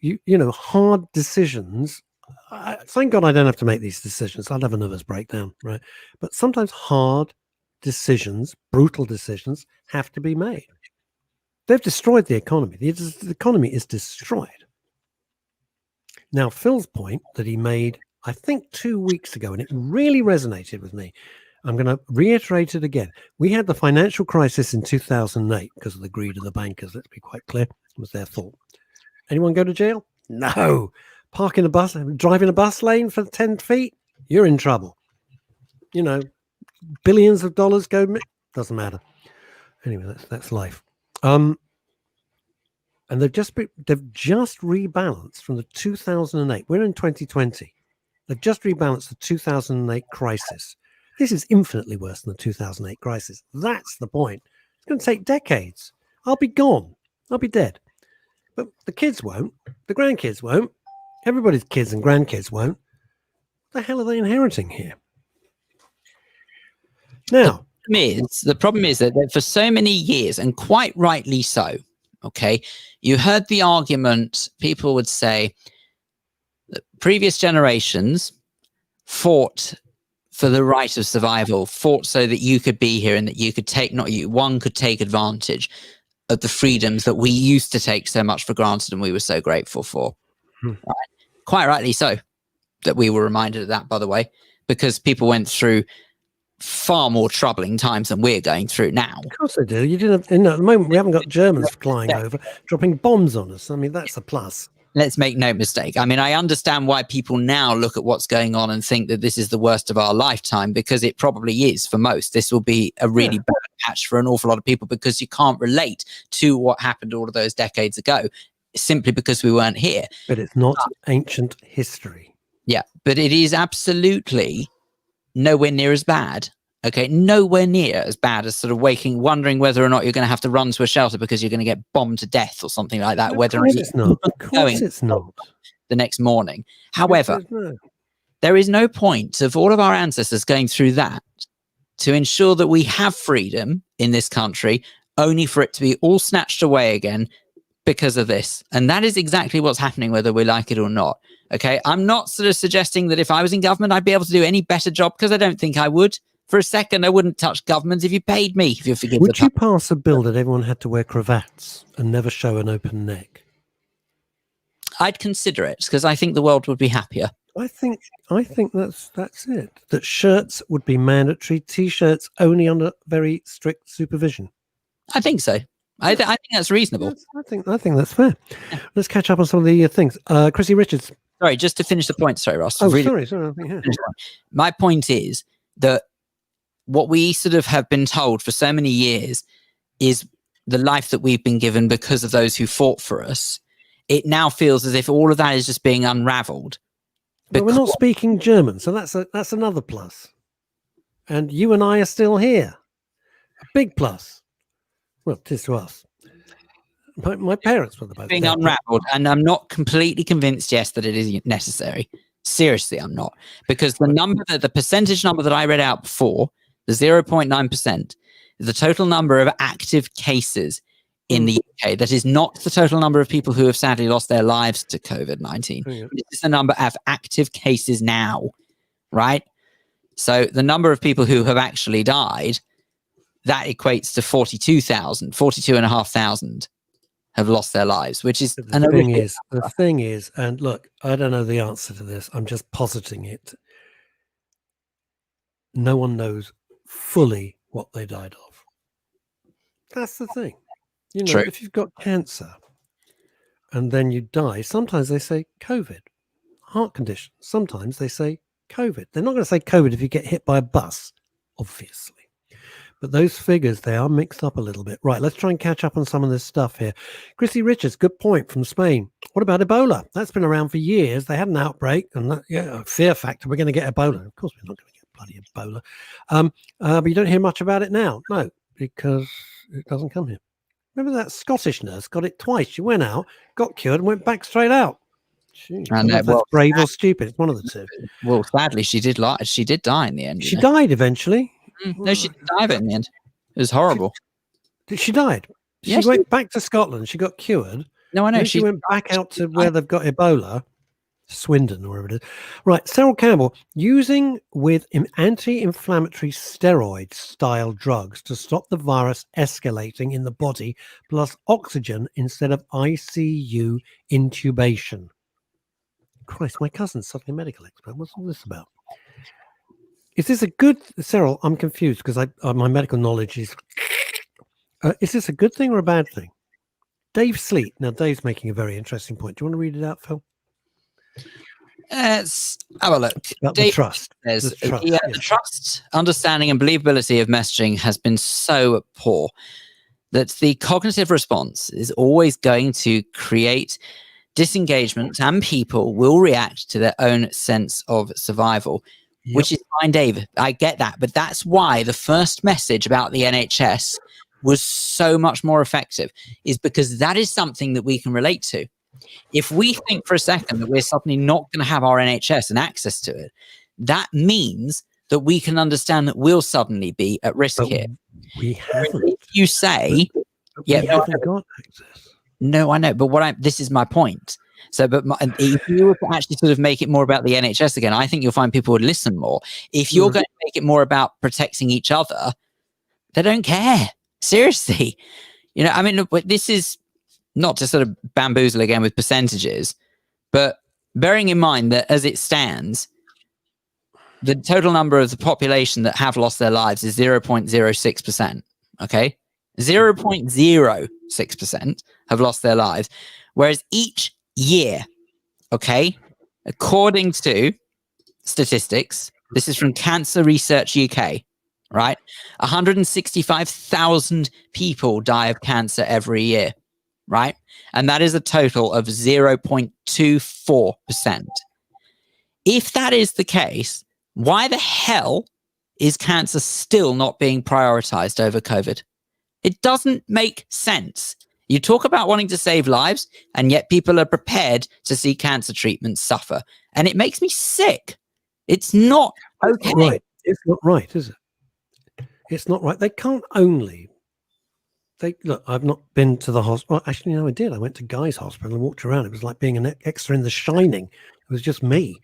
[SPEAKER 2] hard decisions, thank God I don't have to make these decisions. I'd have a nervous breakdown, right? But sometimes hard decisions, brutal decisions, have to be made. They've destroyed the economy. The economy is destroyed. Now, Phil's point that he made, I think 2 weeks ago, and it really resonated with me. I'm going to reiterate it again. We had the financial crisis in 2008 because of the greed of the bankers. Let's be quite clear. It was their fault. Anyone go to jail? No. Driving a bus lane for 10 feet? You're in trouble. Billions of dollars go, doesn't matter. Anyway, that's life. And they've just rebalanced from the 2008. We're in 2020. They've just rebalanced the 2008 crisis. This is infinitely worse than the 2008 crisis. That's the point. It's going to take decades. I'll be gone. I'll be dead. But the kids won't. The grandkids won't. Everybody's kids and grandkids won't. What the hell are they inheriting here? Now,
[SPEAKER 1] the problem is that for so many years, and quite rightly so, okay, you heard the argument, people would say that previous generations fought for the right of survival, fought so that you could be here and that you could take, not you, one could take advantage of the freedoms that we used to take so much for granted and we were so grateful for. Right? Quite rightly so, that we were reminded of that, by the way, because people went through far more troubling times than we're going through now.
[SPEAKER 2] Of course they do. You didn't. At the moment, we haven't got Germans flying over, dropping bombs on us. I mean, that's a plus.
[SPEAKER 1] Let's make no mistake. I mean, I understand why people now look at what's going on and think that this is the worst of our lifetime, because it probably is for most. This will be a really bad patch for an awful lot of people because you can't relate to what happened all of those decades ago simply because we weren't here.
[SPEAKER 2] But it's not ancient history.
[SPEAKER 1] Yeah, but it is absolutely nowhere near as bad. Okay, nowhere near as bad as sort of wondering whether or not you're going to have to run to a shelter because you're going to get bombed to death or something like that. Whether
[SPEAKER 2] it's not. Of course it's not.
[SPEAKER 1] The next morning. However, there is no point of all of our ancestors going through that to ensure that we have freedom in this country, only for it to be all snatched away again because of this. And that is exactly what's happening, whether we like it or not. Okay, I'm not sort of suggesting that if I was in government, I'd be able to do any better job, because I don't think I would. For a second, I wouldn't touch government if you paid me, if you forgive
[SPEAKER 2] Would you pass a bill that everyone had to wear cravats and never show an open neck?
[SPEAKER 1] I'd consider it, because I think the world would be happier.
[SPEAKER 2] I think that's it. That shirts would be mandatory, t-shirts only under very strict supervision.
[SPEAKER 1] I think so. I think that's reasonable.
[SPEAKER 2] I think that's fair. Yeah. Let's catch up on some of the things. Chrissy Richards.
[SPEAKER 1] Sorry, just to finish the point. Sorry, Ross.
[SPEAKER 2] Oh, sorry. Yeah.
[SPEAKER 1] My point is that what we sort of have been told for so many years is the life that we've been given because of those who fought for us. It now feels as if all of that is just being unraveled.
[SPEAKER 2] But we're not speaking German, so that's another plus. And you and I are still here. A big plus. Well, it is to us. My parents were both
[SPEAKER 1] being unraveled, and I'm not completely convinced, yes, that it is necessary. Seriously, I'm not. Because the percentage number that I read out before, the 0.9%, the total number of active cases in the UK. That is not the total number of people who have sadly lost their lives to COVID-19. It's the number of active cases now, right? So the number of people who have actually died, that equates to 42,500 have lost their lives, which is...
[SPEAKER 2] The thing is, and look, I don't know the answer to this. I'm just positing it. No one knows fully what they died of. That's the thing. You know, if you've got cancer and then you die, sometimes they say COVID, heart condition. Sometimes they say COVID. They're not going to say COVID if you get hit by a bus, obviously. But those figures, they are mixed up a little bit. Right, let's try and catch up on some of this stuff here. Chrissy Richards, good point from Spain. What about Ebola? That's been around for years. They had an outbreak and a fear factor. We're going to get Ebola. Of course, we're not going to get bloody Ebola. But you don't hear much about it now. No, because it doesn't come here. Remember that Scottish nurse got it twice. She went out, got cured, and went back straight out. And that's brave or stupid. It's one of the two.
[SPEAKER 1] Well, sadly, she did die in the end.
[SPEAKER 2] She died eventually.
[SPEAKER 1] No, she didn't die in the end. It was horrible.
[SPEAKER 2] She died. She went back to Scotland. She got cured.
[SPEAKER 1] No, I know.
[SPEAKER 2] She went back out to where they've got Ebola, Swindon or wherever it is. Right, Cyril Campbell, using with anti-inflammatory steroid style drugs to stop the virus escalating in the body, plus oxygen instead of ICU intubation. Christ, my cousin's suddenly a medical expert. What's all this about? Is this a good, Cyril? I'm confused because my medical knowledge is this a good thing or a bad thing? Dave Sleet. Now, Dave's making a very interesting point. Do you want to read it out, Phil?
[SPEAKER 1] Let's have a look.
[SPEAKER 2] The trust.
[SPEAKER 1] The trust, understanding and believability of messaging has been so poor that the cognitive response is always going to create disengagement, and people will react to their own sense of survival. Yep. Which is fine, Dave. I get that. But that's why the first message about the NHS was so much more effective, is because that is something that we can relate to. If we think for a second that we're suddenly not going to have our NHS and access to it, that means that we can understand that we'll suddenly be at risk here.
[SPEAKER 2] We haven't.
[SPEAKER 1] If you say,
[SPEAKER 2] we haven't got access.
[SPEAKER 1] No, I know. But this is my point. So, if you were to actually sort of make it more about the NHS again, I think you'll find people would listen more. If you're going to make it more about protecting each other, they don't care. Seriously. You know, I mean, look, this is not to sort of bamboozle again with percentages, but bearing in mind that as it stands, the total number of the population that have lost their lives is 0.06%. Okay. 0.06% have lost their lives. Whereas each year, okay, according to statistics, this is from Cancer Research UK, right? 165,000 people die of cancer every year, right? And that is a total of 0.24%. If that is the case, why the hell is cancer still not being prioritized over COVID? It doesn't make sense. You talk about wanting to save lives, and yet people are prepared to see cancer treatments suffer. And it makes me sick. It's not okay.
[SPEAKER 2] Right. It's not right, is it? It's not right. They can't only... Look, I've not been to the hospital. Well, actually, no, I did. I went to Guy's Hospital and walked around. It was like being an extra in The Shining. It was just me.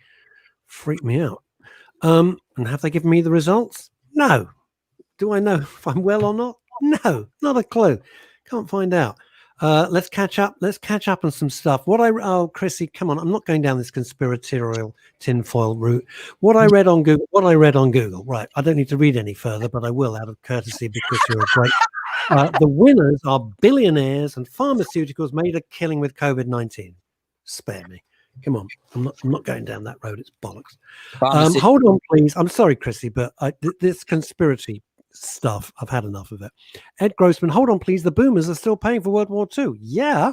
[SPEAKER 2] Freaked me out. And have they given me the results? No. Do I know if I'm well or not? No, not a clue. Can't find out. Let's catch up. Let's catch up on some stuff. Oh, Chrissy, come on. I'm not going down this conspiratorial tinfoil route. What I read on Google. Right. I don't need to read any further, but I will out of courtesy because you're a great. The winners are billionaires and pharmaceuticals made a killing with COVID-19. Spare me. Come on. I'm not going down that road. It's bollocks. Hold on, please. I'm sorry, Chrissy, but this conspiracy stuff, I've had enough of it. Ed Grossman, hold on, please. The boomers are still paying for World War II. Yeah.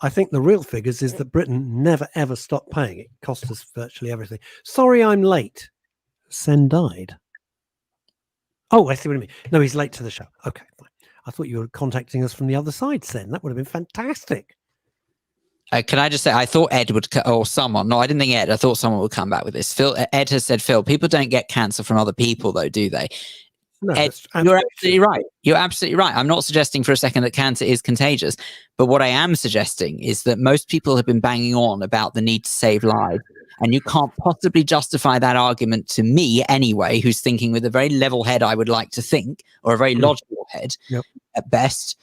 [SPEAKER 2] I think the real figures is that Britain never, ever stopped paying. It cost us virtually everything. Sorry, I'm late. Sen died. Oh, I see what you mean. No, he's late to the show. Okay, fine. I thought you were contacting us from the other side, Sen. That would have been fantastic.
[SPEAKER 1] Can I just say, I thought Ed would, or someone, no, I didn't think Ed, I thought someone would come back with this. Ed has said, Phil, people don't get cancer from other people, though, do they?
[SPEAKER 2] No,
[SPEAKER 1] Ed, you're absolutely right. You're absolutely right. I'm not suggesting for a second that cancer is contagious, but what I am suggesting is that most people have been banging on about the need to save lives, and you can't possibly justify that argument to me anyway, who's thinking with a very level head, I would like to think, or a very logical head at best,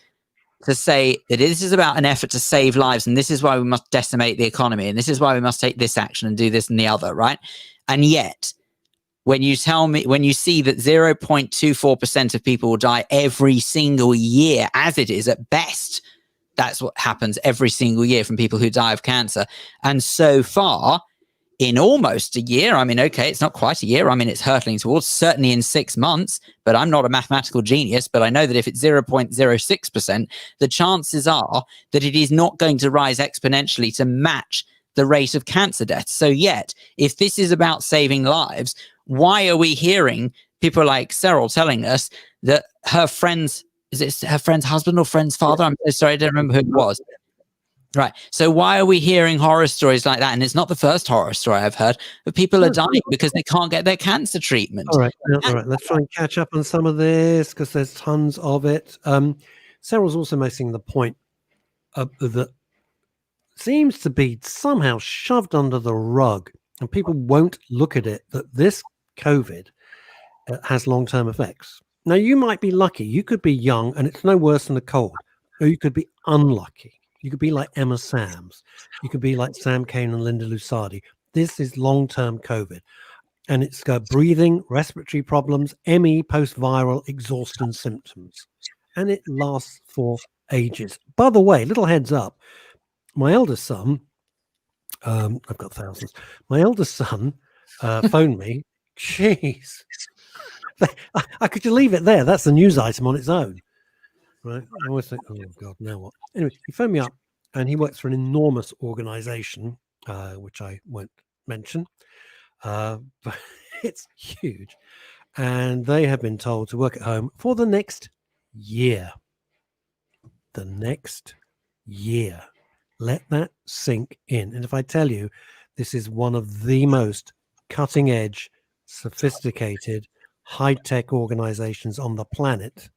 [SPEAKER 1] to say that this is about an effort to save lives, and this is why we must decimate the economy, and this is why we must take this action and do this and the other, right? And yet, when you see that 0.24% of people will die every single year, as it is at best, that's what happens every single year from people who die of cancer. And so far, in almost a year, I mean, okay, it's not quite a year. I mean, it's hurtling towards certainly in 6 months, but I'm not a mathematical genius. But I know that if it's 0.06%, the chances are that it is not going to rise exponentially to match the rate of cancer deaths. So yet, if this is about saving lives, why are we hearing people like Cyril telling us that her friend's, is it her friend's husband or friend's father? I'm so sorry, I don't remember who it was. Right. So why are we hearing horror stories like that? And it's not the first horror story I've heard, but people are dying because they can't get their cancer treatment.
[SPEAKER 2] All right. Let's try and catch up on some of this because there's tons of it. Cyril's also making the point that seems to be somehow shoved under the rug, and people won't look at it, that this COVID has long-term effects. Now, you might be lucky. You could be young and it's no worse than a cold, or you could be unlucky. You could be like Emma Sams. You could be like Sam Kane and Linda Lusardi. This is long-term COVID. And it's got breathing, respiratory problems, ME, post-viral, exhaustion symptoms. And it lasts for ages. By the way, little heads up, my eldest son, I've got thousands. My eldest son phoned me. Jeez. Could you leave it there? That's a news item on its own. Right? I always think, oh, God, now what? Anyway, he phoned me up, and he works for an enormous organization, which I won't mention, but it's huge. And they have been told to work at home for the next year. The next year. Let that sink in. And if I tell you, this is one of the most cutting-edge, sophisticated, high-tech organizations on the planet,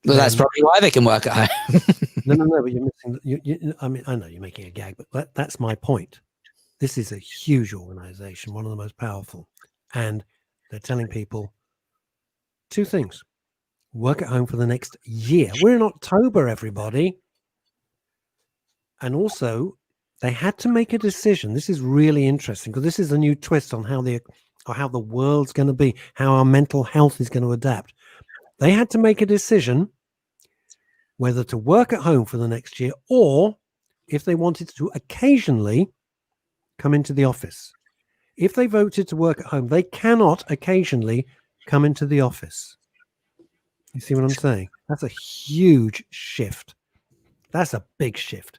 [SPEAKER 1] Well, that's probably why they can work at home.
[SPEAKER 2] No, but you're missing. I mean, I know you're making a gag, but that's my point. This is a huge organization, one of the most powerful, and they're telling people two things: work at home for the next year. We're in October, everybody. And also, they had to make a decision. This is really interesting because this is a new twist on how the world's going to be, how our mental health is going to adapt. They had to make a decision whether to work at home for the next year or if they wanted to occasionally come into the office. If they voted to work at home, they cannot occasionally come into the office. You see what I'm saying? That's a huge shift. That's a big shift.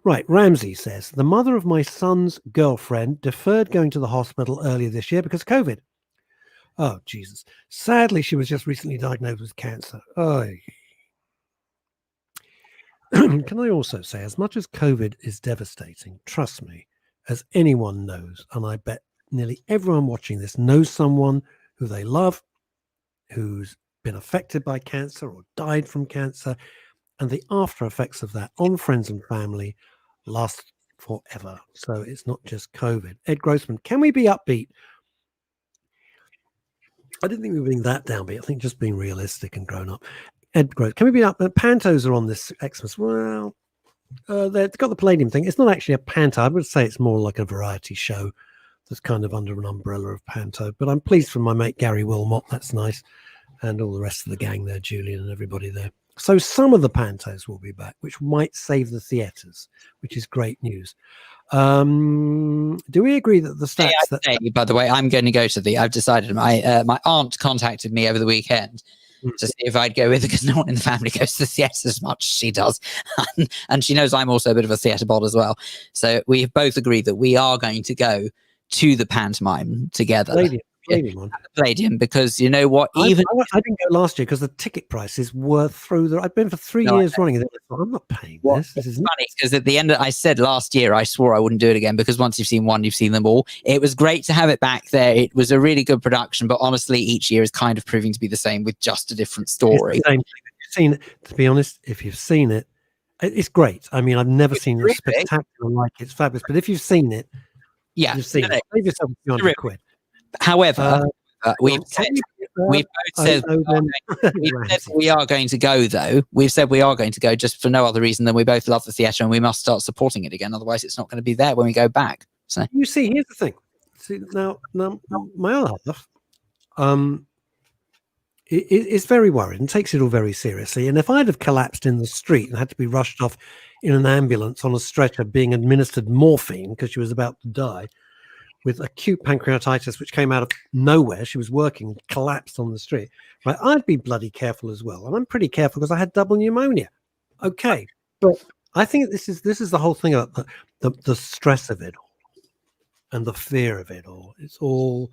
[SPEAKER 2] Right, Ramsey says, the mother of my son's girlfriend deferred going to the hospital earlier this year because of COVID. Oh, Jesus. Sadly, she was just recently diagnosed with cancer. Oh. Can I also say, as much as COVID is devastating, trust me, as anyone knows, and I bet nearly everyone watching this knows someone who they love, who's been affected by cancer or died from cancer, and the after effects of that on friends and family last forever. So it's not just COVID. Ed Grossman, can we be upbeat? I didn't think we were being that downbeat. I think just being realistic and grown up. Ed Gross, can we be up? Pantos are on this Xmas. Well, they've got the Palladium thing. It's not actually a panto. I would say it's more like a variety show that's kind of under an umbrella of panto. But I'm pleased for my mate Gary Wilmot. That's nice. And all the rest of the gang there, Julian and everybody there. So some of the pantos will be back, which might save the theatres, which is great news. Do we agree that the stats
[SPEAKER 1] by the way, I'm going to go to I've decided my aunt contacted me over the weekend to see if I'd go with her because no one in the family goes to the theatre as much as she does. And she knows I'm also a bit of a theatre bod as well. So we've both agreed that we are going to go to the pantomime together. Palladium, because you know what? I didn't
[SPEAKER 2] go last year because the ticket prices were through the. I've been for 3 years running, and I'm not paying this. This is
[SPEAKER 1] funny because at the end, I said last year I swore I wouldn't do it again because once you've seen one, you've seen them all. It was great to have it back there. It was a really good production, but honestly, each year is kind of proving to be the same with just a different story.
[SPEAKER 2] It's the same. If you've seen it, to be honest, if you've seen it, it's great. I mean, I've never seen it spectacular like it's fabulous. But if you've seen it, you've seen it. Save yourself £200.
[SPEAKER 1] However. We've both said we are going to go, though. We've said we are going to go just for no other reason than we both love the theatre and we must start supporting it again. Otherwise, it's not going to be there when we go back. So
[SPEAKER 2] you see, here's the thing. See, now my other half, is very worried and takes it all very seriously. And if I'd have collapsed in the street and had to be rushed off in an ambulance on a stretcher being administered morphine because she was about to die, with acute pancreatitis, which came out of nowhere. She was working, collapsed on the street. Right, I'd be bloody careful as well. And I'm pretty careful because I had double pneumonia. Okay. But I think this is the whole thing about the stress of it all and the fear of it all. It's all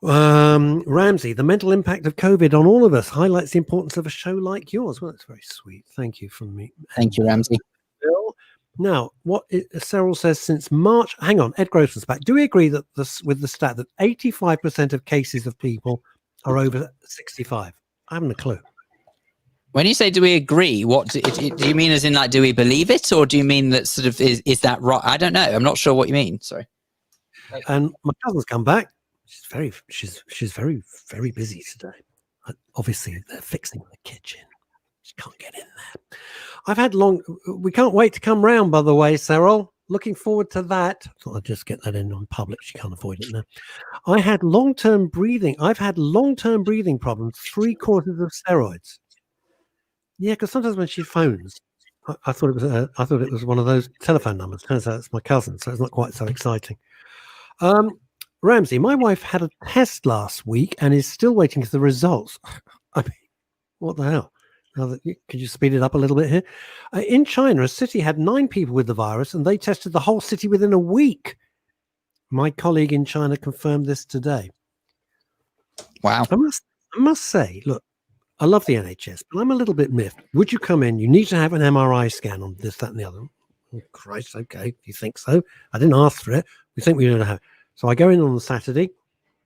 [SPEAKER 2] Ramsey, the mental impact of COVID on all of us highlights the importance of a show like yours. Well, that's very sweet. Thank you from me.
[SPEAKER 1] Thank you, Ramsey.
[SPEAKER 2] Bill. Now, Cyril says since March, hang on, Ed Grossman's back. Do we agree that with the stat that 85% of cases of people are over 65? I haven't a clue.
[SPEAKER 1] When you say do we agree, what do you mean as in like, do we believe it? Or do you mean that sort of, is that right? I don't know. I'm not sure what you mean. Sorry.
[SPEAKER 2] And my cousin's come back. She's very, very busy today. Obviously, they're fixing the kitchen. She can't get in there. We can't wait to come round, by the way, Cyril. Looking forward to that. Thought I'd just get that in on public. She can't avoid it now. I've had long-term breathing problems, 3 courses of steroids. Yeah, because sometimes when she phones, I thought it was one of those telephone numbers. Turns out it's my cousin, so it's not quite so exciting. Ramsey, my wife had a test last week and is still waiting for the results. I mean, what the hell? Could you speed it up a little bit here? In China, a city had 9 people with the virus and they tested the whole city within a week. My colleague in China confirmed this today.
[SPEAKER 1] Wow.
[SPEAKER 2] I must say, look, I love the NHS, but I'm a little bit miffed. Would you come in? You need to have an MRI scan on this, that, and the other. Oh, Christ, okay, if you think so. I didn't ask for it. We think we don't have it. So I go in on the Saturday.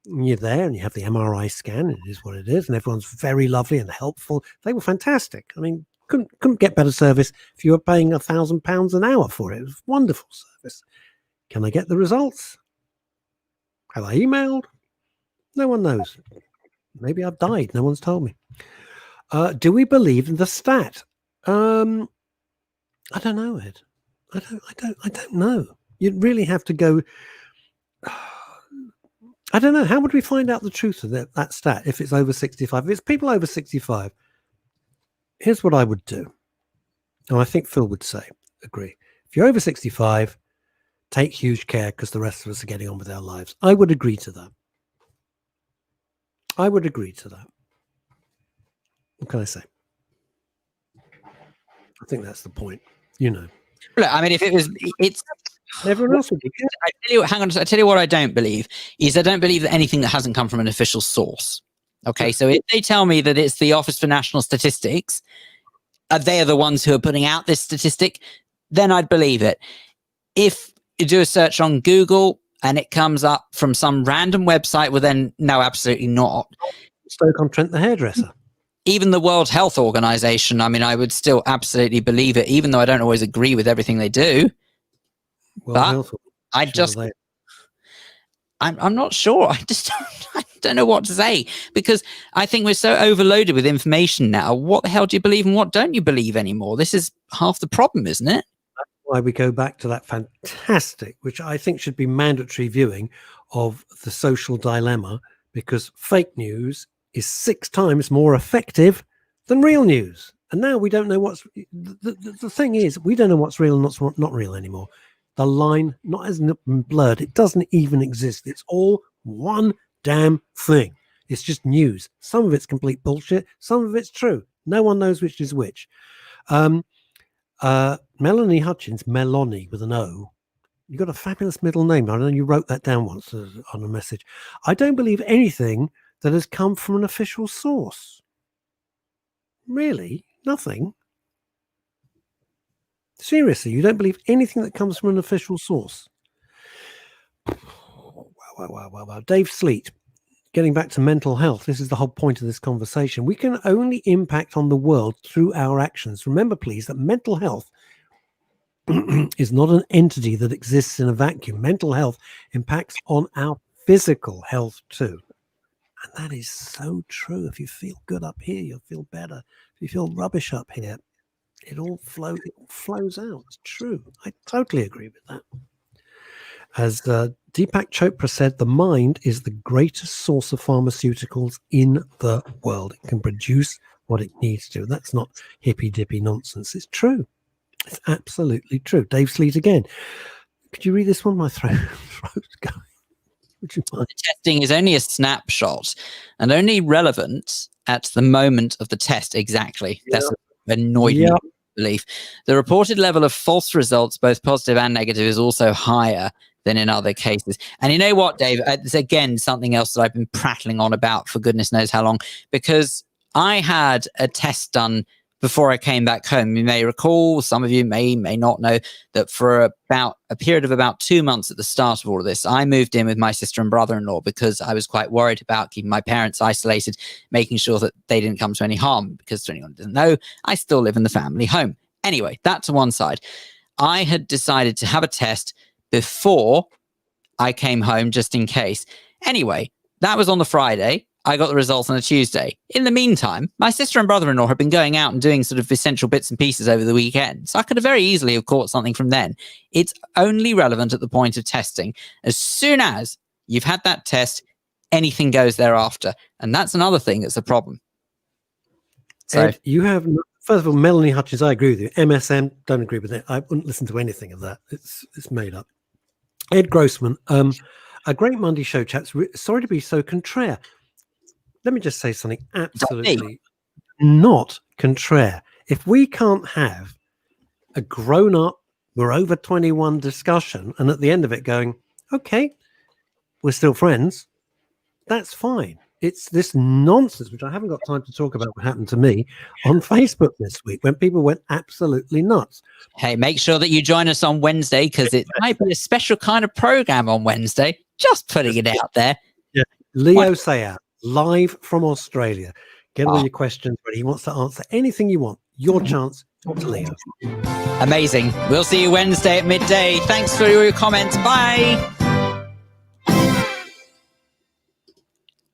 [SPEAKER 2] And you're there and you have the MRI scan, and it is what it is, and everyone's very lovely and helpful. They were fantastic. I mean, couldn't get better service if you were paying £1,000 an hour for it. It was wonderful service. Can I get the results? Have I emailed? No one knows. Maybe I've died. No one's told me. Do we believe in the stat? I don't know, Ed. I don't know. You'd really have to go. I don't know. How would we find out the truth of that stat if it's over 65? If it's people over 65, here's what I would do. And I think Phil would agree. If you're over 65, take huge care because the rest of us are getting on with our lives. I would agree to that. What can I say? I think that's the point. Look,
[SPEAKER 1] I mean, it's
[SPEAKER 2] everyone else would be good.
[SPEAKER 1] I tell you what I don't believe is I don't believe that anything that hasn't come from an official source. Okay, so if they tell me that it's the Office for National Statistics, they are the ones who are putting out this statistic, then I'd believe it. If you do a search on Google and it comes up from some random website, well then, no, absolutely not.
[SPEAKER 2] Stoke-on-Trent, the hairdresser.
[SPEAKER 1] Even the World Health Organization, I mean, I would still absolutely believe it, even though I don't always agree with everything they do. I'm not sure. I don't know what to say, because I think we're so overloaded with information now. What the hell do you believe and what don't you believe anymore? This is half the problem, isn't it?
[SPEAKER 2] That's why we go back to that fantastic, which I think should be mandatory viewing of The Social Dilemma, because fake news is 6 times more effective than real news. And now we don't know the thing is, we don't know what's real and what's not real anymore. The line not as blurred. It doesn't even exist. It's all one damn thing. It's just news. Some of it's complete bullshit. Some of it's true. No one knows which is which. Melanie Hutchins, Melanie with an O. You got a fabulous middle name. I know you wrote that down once on a message. I don't believe anything that has come from an official source. Really? Nothing? Seriously, you don't believe anything that comes from an official source? Wow. Dave Sleet, getting back to mental health. This is the whole point of this conversation. We can only impact on the world through our actions. Remember, please, that mental health is not an entity that exists in a vacuum. Mental health impacts on our physical health too. And that is so true. If you feel good up here, you'll feel better. If you feel rubbish up here, it all flows out. It's true. I totally agree with that. As Deepak Chopra said, the mind is the greatest source of pharmaceuticals in the world. It can produce what it needs to. That's not hippy-dippy nonsense. It's true. It's absolutely true. Dave Sleet again. Could you read this one? My throat's going. Would you mind?
[SPEAKER 1] The testing is only a snapshot and only relevant at the moment of the test. Exactly. Yeah. That's annoyed me. Belief. The reported level of false results, both positive and negative, is also higher than in other cases. And you know what, Dave? It's again something else that I've been prattling on about for goodness knows how long, because I had a test done before I came back home. You may recall, some of you may not know, that for about a period of about 2 months at the start of all of this, I moved in with my sister and brother-in-law because I was quite worried about keeping my parents isolated, making sure that they didn't come to any harm, because to anyone who doesn't know, I still live in the family home. Anyway, that to one side. I had decided to have a test before I came home just in case. Anyway, that was on the Friday. I got the results on a Tuesday. In the meantime, my sister and brother-in-law had been going out and doing sort of essential bits and pieces over the weekend. So I could have very easily have caught something from then. It's only relevant at the point of testing. As soon as you've had that test, anything goes thereafter. And that's another thing that's a problem. So
[SPEAKER 2] Ed, you have, first of all, Melanie Hutchins, I agree with you. MSM, don't agree with it. I wouldn't listen to anything of that. It's made up. Ed Grossman, a great Monday show, chaps. Sorry to be so contraire. Let me just say something absolutely not contraire. If we can't have a grown-up, we're over 21 discussion, and at the end of it going, okay, we're still friends, that's fine. It's this nonsense, which I haven't got time to talk about what happened to me on Facebook this week when people went absolutely nuts.
[SPEAKER 1] Hey, make sure that you join us on Wednesday, because it might be a special kind of program on Wednesday. Just putting it out there.
[SPEAKER 2] Yeah, Leo Sayat, live from Australia. Get all your questions ready. He wants to answer anything you want. Your chance. Talk to Leo.
[SPEAKER 1] Amazing. We'll see you Wednesday at midday. Thanks for your comments. Bye.